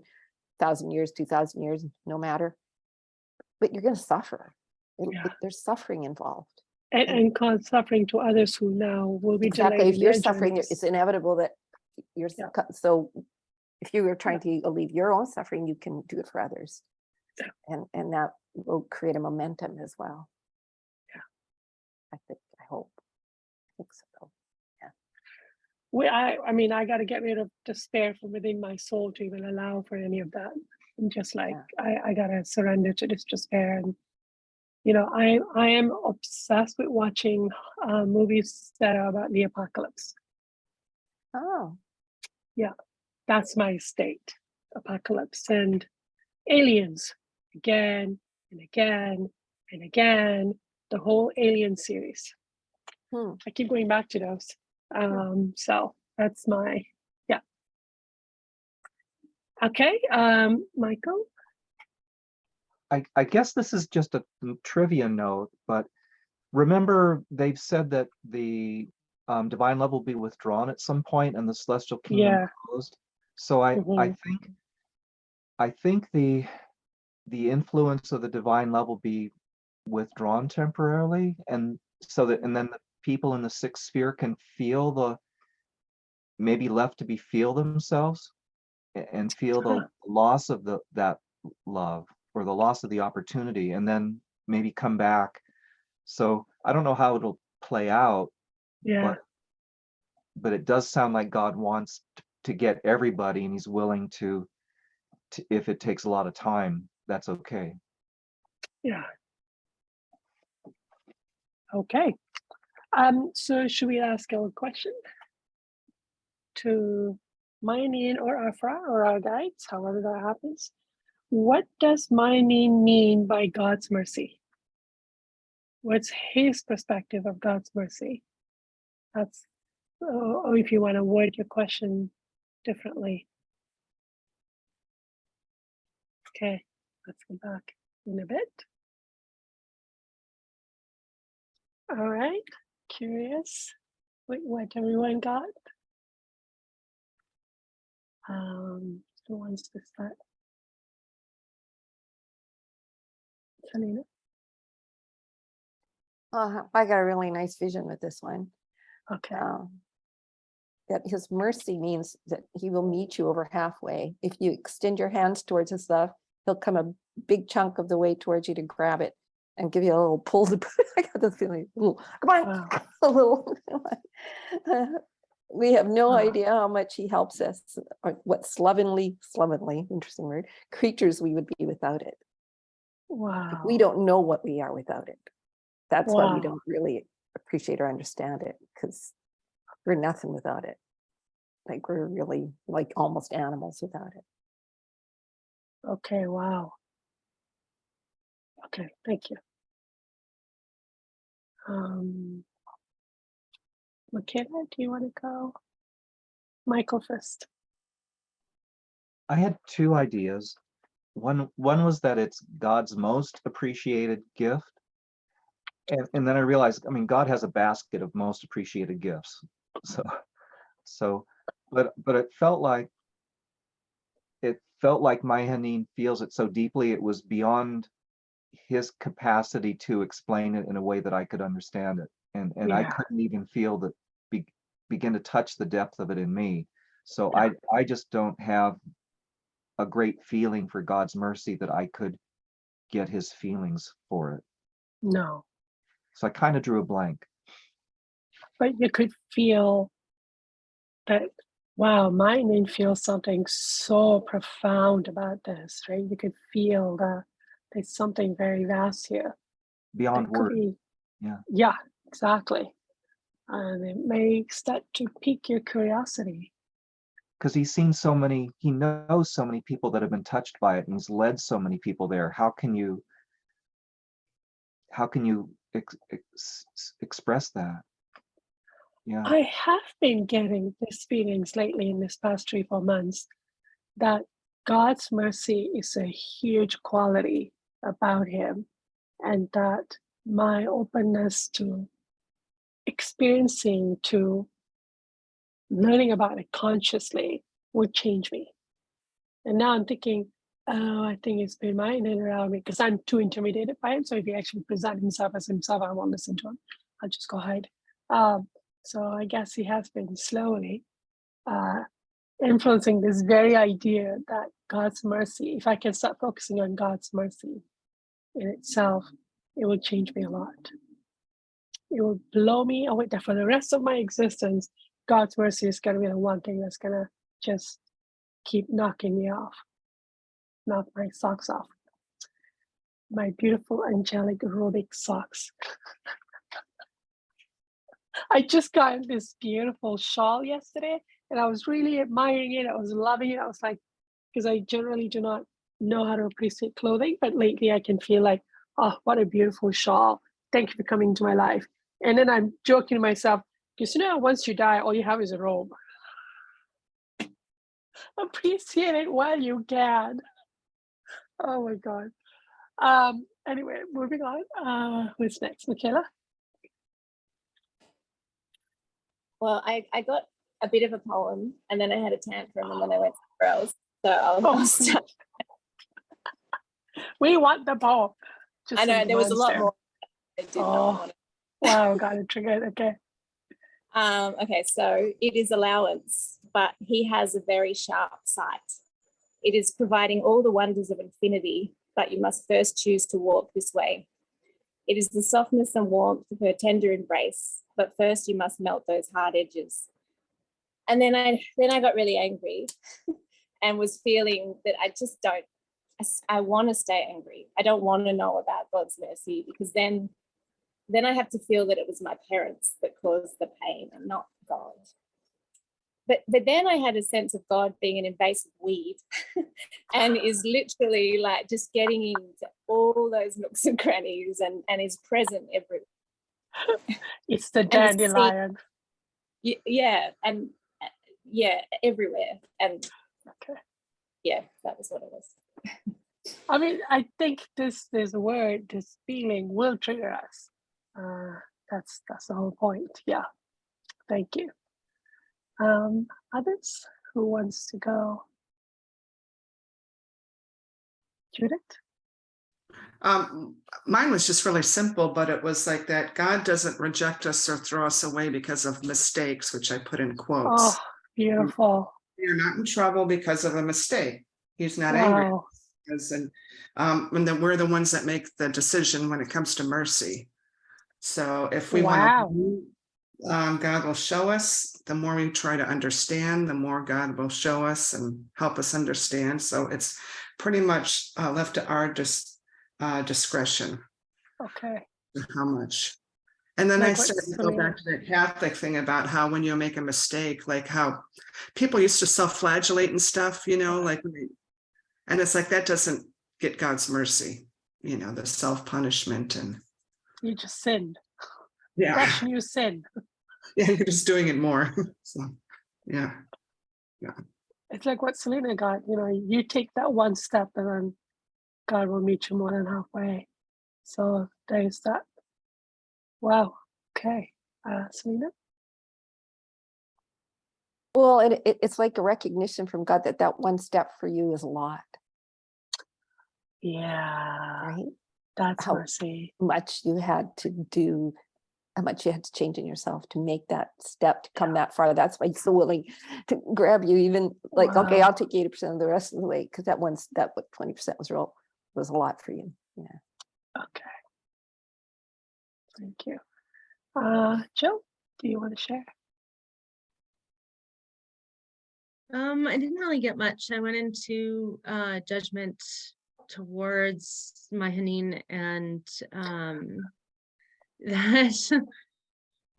1,000 years, 2,000 years, no matter. But you're going to suffer. There's suffering involved. And cause suffering to others who now will be Exactly. delayed If in you're their suffering, journeys. it's inevitable that you're so if you were trying to alleviate your own suffering, you can do it for others. And that will create a momentum as well. Yeah. I hope. I think so. I mean, I got to get rid of despair from within my soul to even allow for any of that. I'm just like, I got to surrender to this despair. And, I am obsessed with watching movies that are about the apocalypse. Oh. Yeah, that's my state. Apocalypse and aliens again and again and again. The whole Alien series. I keep going back to those. So that's my, okay. Michael. I guess this is just a trivia note, but remember they've said that the divine love will be withdrawn at some point and the celestial kingdom closed. So I think the influence of the divine love will be withdrawn temporarily, and then the people in the sixth sphere can feel maybe left to feel themselves and feel the loss of that love or the loss of the opportunity, and then maybe come back. So I don't know how it'll play out, but it does sound like God wants to get everybody, and he's willing to if it takes a lot of time, that's okay. Yeah. Okay. So should we ask a question to Myhanene or Afra or our guides, however that happens? What does Myhanene mean by God's mercy? What's his perspective of God's mercy? That's, or if you want to word your question differently. Okay, let's go back in a bit. All right, curious what everyone got. Who wants to start? Selena. I got a really nice vision with this one. Okay. That his mercy means that he will meet you over halfway. If you extend your hands towards his love, he'll come a big chunk of the way towards you to grab it and give you a little pull to I got this feeling, come on, Wow. a little. We have no Wow. idea how much he helps us, or what slovenly, interesting word, creatures we would be without it. Wow. We don't know what we are without it. That's why we Wow. don't really appreciate or understand it, because we're nothing without it. Like we're really like almost animals without it. Okay, wow. Okay, thank you. Michaela, do you want to go? Michael first. I had two ideas. One was that it's God's most appreciated gift. And then I realized, I mean, God has a basket of most appreciated gifts. But it felt like Myhanene feels it so deeply, it was beyond his capacity to explain it in a way that I could understand it. And I Yeah. couldn't even feel that begin to touch the depth of it in me. So Yeah. I just don't have a great feeling for God's mercy that I could get his feelings for it. No, So I kind of drew a blank. but you could feel that, wow, Myhanene feels something so profound about this, right? You could feel that there's something very vast here. Beyond That could words. be, Yeah. yeah, exactly. And it may start to pique your curiosity. Because he knows so many people that have been touched by it, and he's led so many people there. How can you express that? Yeah. I have been getting these feelings lately in this past 3-4 months that God's mercy is a huge quality about him, and that my openness to experiencing, to learning about it consciously would change me. And now I'm thinking, oh, I think it's been Myhanene around me because I'm too intimidated by him. So if he actually present himself as himself, I won't listen to him. I'll just go hide. So I guess he has been slowly influencing this very idea that God's mercy, if I can start focusing on God's mercy in itself, it will change me a lot. It will blow me away that for the rest of my existence, God's mercy is going to be the one thing that's going to just keep knocking me off, knock my socks off. My beautiful angelic aerobic socks. I just got this beautiful shawl yesterday and I was really admiring it. I was loving it. I was like, because I generally do not know how to appreciate clothing, but lately I can feel like, oh, what a beautiful shawl. Thank you for coming into my life. And then I'm joking to myself, because once you die, all you have is a robe. Appreciate it while you can. Oh my God. Anyway, moving on. Who's next? Michaela? Well, I got a bit of a poem and then I had a tantrum and then I went somewhere else. So I'll start. We want the poem. I know there was a lot more. I did not want it. Wow, got it triggered. Okay. Okay, so it is allowance, but he has a very sharp sight. It is providing all the wonders of infinity, but you must first choose to walk this way. It is the softness and warmth of her tender embrace, but first you must melt those hard edges. And then I got really angry and was feeling that I want to stay angry. I don't want to know about God's mercy, because then then I have to feel that it was my parents that caused the pain and not God. But then I had a sense of God being an invasive weed and is literally like just getting into all those nooks and crannies and is present everywhere. It's the And dandelion. yeah, and yeah, everywhere. And Okay. yeah, that was what it was. I mean, I think this word, this feeling will trigger us. That's the whole point. Yeah. Thank you. Others, who wants to go? Judith? Mine was just really simple, but it was like that God doesn't reject us or throw us away because of mistakes, which I put in quotes. Oh, beautiful. You're not in trouble because of a mistake. He's not angry. Wow. And then we're the ones that make the decision when it comes to mercy. So if we Wow. want to, God will show us. The more we try to understand, the more God will show us and help us understand. So it's pretty much left to our discretion. Okay. How much? And then Like I what started to go back to that Catholic thing about how when you make a mistake, like how people used to self-flagellate and stuff, like, and it's like that doesn't get God's mercy, the self-punishment and You just sinned. yeah, Russian, you sin. yeah, you're just doing it more. So yeah. It's like what Selena got. You take that one step, and then God will meet you more than halfway. So there's that. Wow. Okay. Selena? Well, it's like a recognition from God that one step for you is a lot, Yeah. right? That's How mercy. much you had to do, how much you had to change in yourself to make that step to come that far. That's why he's so willing to grab you, even like, okay, Wow. I'll take 80% of the rest of the way, because that 20% was a lot for you. Yeah. Okay. Thank you. Jill, do you want to share? I didn't really get much. I went into judgment towards Myhanene and that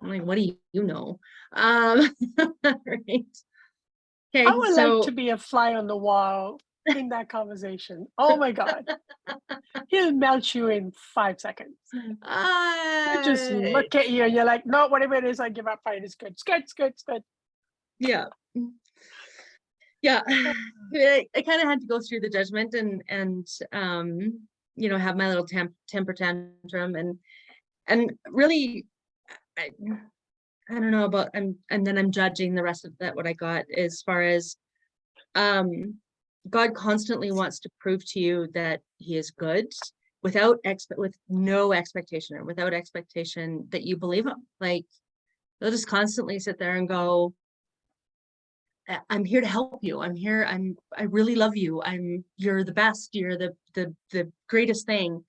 I'm like, what do you know? Right. Okay, I would so like to be a fly on the wall in that conversation. Oh my God. He'll melt you in 5 seconds. You just look at you and you're like, no, whatever it is, I give up. Fine, it's good. It's good. yeah. Yeah. I kind of had to go through the judgment and have my little temper tantrum and really I don't know about and then I'm judging the rest of that what I got as far as God constantly wants to prove to you that he is good with no expectation or without expectation that you believe him. Like they'll just constantly sit there and go, I'm here to help you. I'm here. I really love you. You're the best. You're the greatest thing.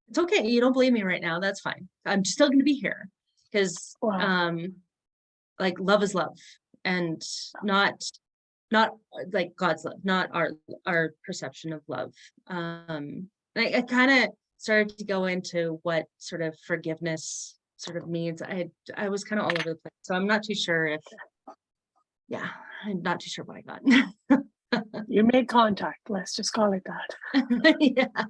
It's okay. You don't believe me right now. That's fine. I'm still going to be here because, Wow. like love is love and not like God's love, not our perception of love. I kind of started to go into what sort of forgiveness sort of means. I was kind of all over the place. So I'm not too sure if, yeah, I'm not too sure what I got. You made contact. Let's just call it that. Yeah.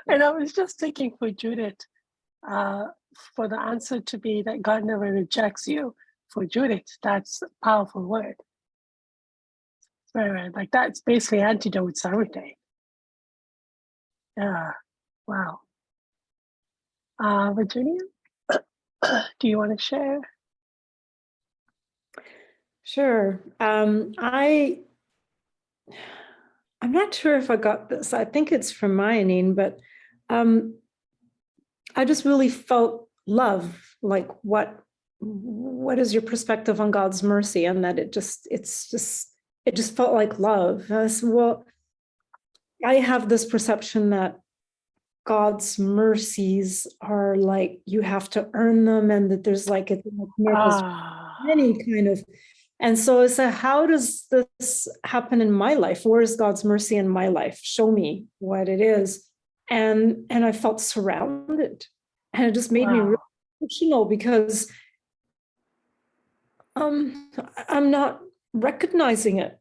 And I was just thinking for Judith, for the answer to be that God never rejects you, for Judith, that's a powerful word. It's very like that's basically antidote to everything. Yeah. Wow. Virginia, do you want to share? Sure. I'm not sure if I got this. I think it's from Myhanene, but I just really felt love. Like what is your perspective on God's mercy? And that it just felt like love. I said, well, I have this perception that God's mercies are like you have to earn them, and that there's like any kind of. And so I said, how does this happen in my life? Where is God's mercy in my life? Show me what it is. And I felt surrounded. And it just made me emotional because I'm not recognizing it.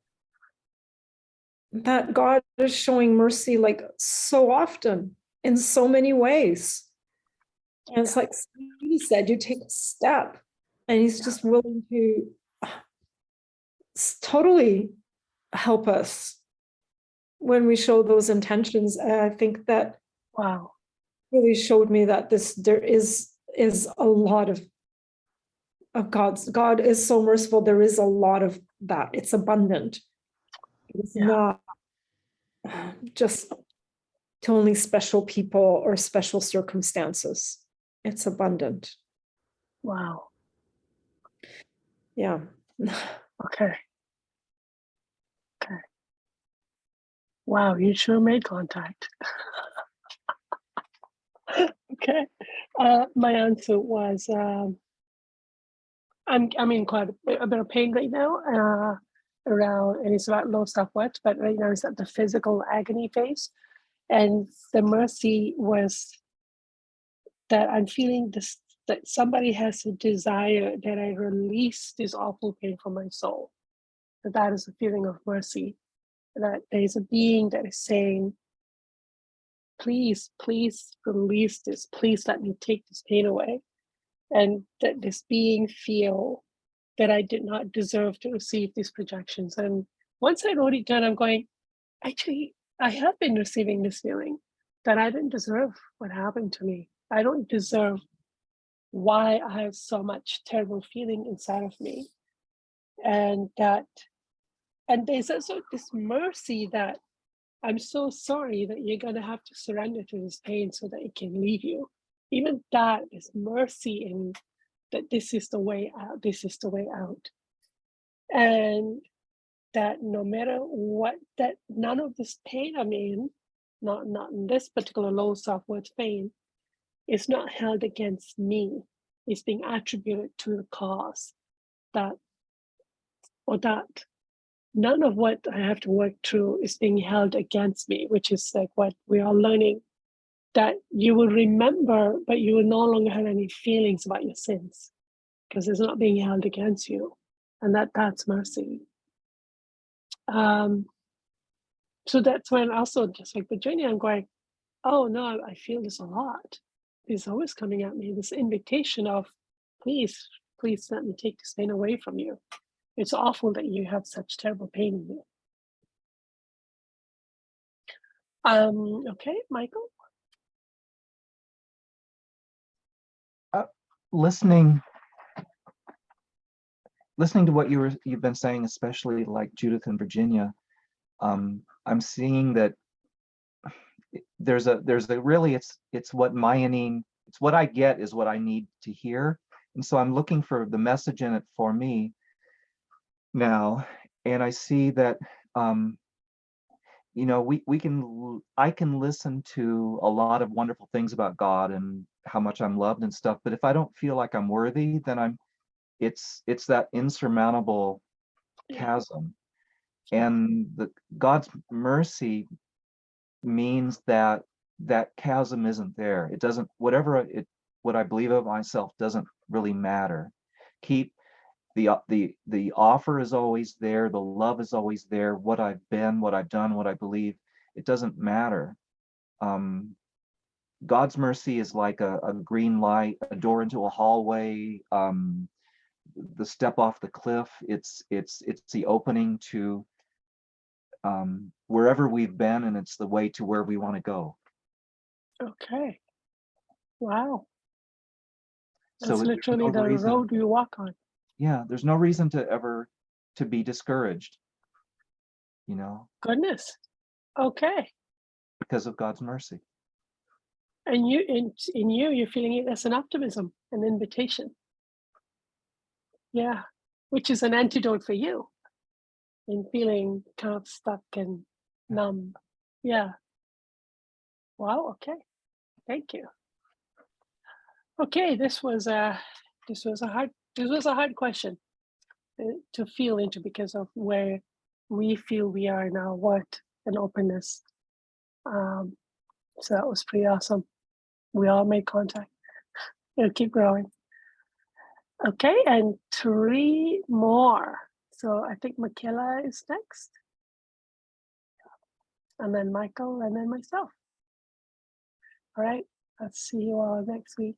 That God is showing mercy like so often in so many ways. And it's like he said, you take a step and he's just willing to totally help us when we show those intentions. And I think that Wow. really showed me that there is a lot of God is so merciful. There is a lot of that. It's abundant. It's not just to only special people or special circumstances. It's abundant. Wow. Yeah. Okay. Okay. Wow, you sure made contact. Okay. My answer was I'm in quite a bit of pain right now around, and it's about low self-worth, but right now it's at the physical agony phase. And the mercy was that I'm feeling this, that somebody has a desire that I release this awful pain from my soul. That is a feeling of mercy. That there's a being that is saying, please, please release this. Please let me take this pain away. And that this being feel that I did not deserve to receive these projections. And once I wrote it down, I'm going, actually, I have been receiving this feeling that I didn't deserve what happened to me. I don't deserve why I have so much terrible feeling inside of me. And there's also this mercy that I'm so sorry that you're going to have to surrender to this pain so that it can leave you. Even that is mercy in that this is the way out. This is the way out. And that no matter what, that none of this pain I'm in, not in this particular low self-worth pain, is not held against me. It's being attributed to the cause that none of what I have to work through is being held against me, which is like what we are learning, that you will remember, but you will no longer have any feelings about your sins because it's not being held against you. And that's mercy. So that's when also, just like Virginia, I'm going, oh no, I feel this a lot. It's always coming at me, this invitation of, please, please let me take this pain away from you. It's awful that you have such terrible pain in you. Okay, Michael? Listening to what you've been saying, especially like Judith and Virginia, I'm seeing that there's a really, it's what Myhanene, it's what I get is what I need to hear. And so I'm looking for the message in it for me now. And I see that, you know, I can listen to a lot of wonderful things about God and how much I'm loved and stuff. But if I don't feel like I'm worthy, then it's that insurmountable chasm. And God's mercy means that chasm isn't there. It doesn't, what I believe of myself doesn't really matter. Keep the offer is always there, the love is always there, what I've been, what I've done, what I believe, it doesn't matter. God's mercy is like a green light, a door into a hallway, the step off the cliff. It's the opening to wherever we've been, and it's the way to where we want to go. Okay. Wow. That's So literally the road you walk on. Yeah, there's no reason to be discouraged, you know. Goodness. Okay. Because of God's mercy. And you, in you, you're feeling it as an optimism, an invitation. Yeah, which is an antidote for you in feeling kind of stuck and numb. Yeah. Wow. Okay. Thank you. Okay, this was a hard question to feel into because of where we feel we are in our worth and openness. So that was pretty awesome. We all made contact. It'll keep growing. Okay, and 3 more. So I think Michaela is next. And then Michael, and then myself. All right, let's see you all next week.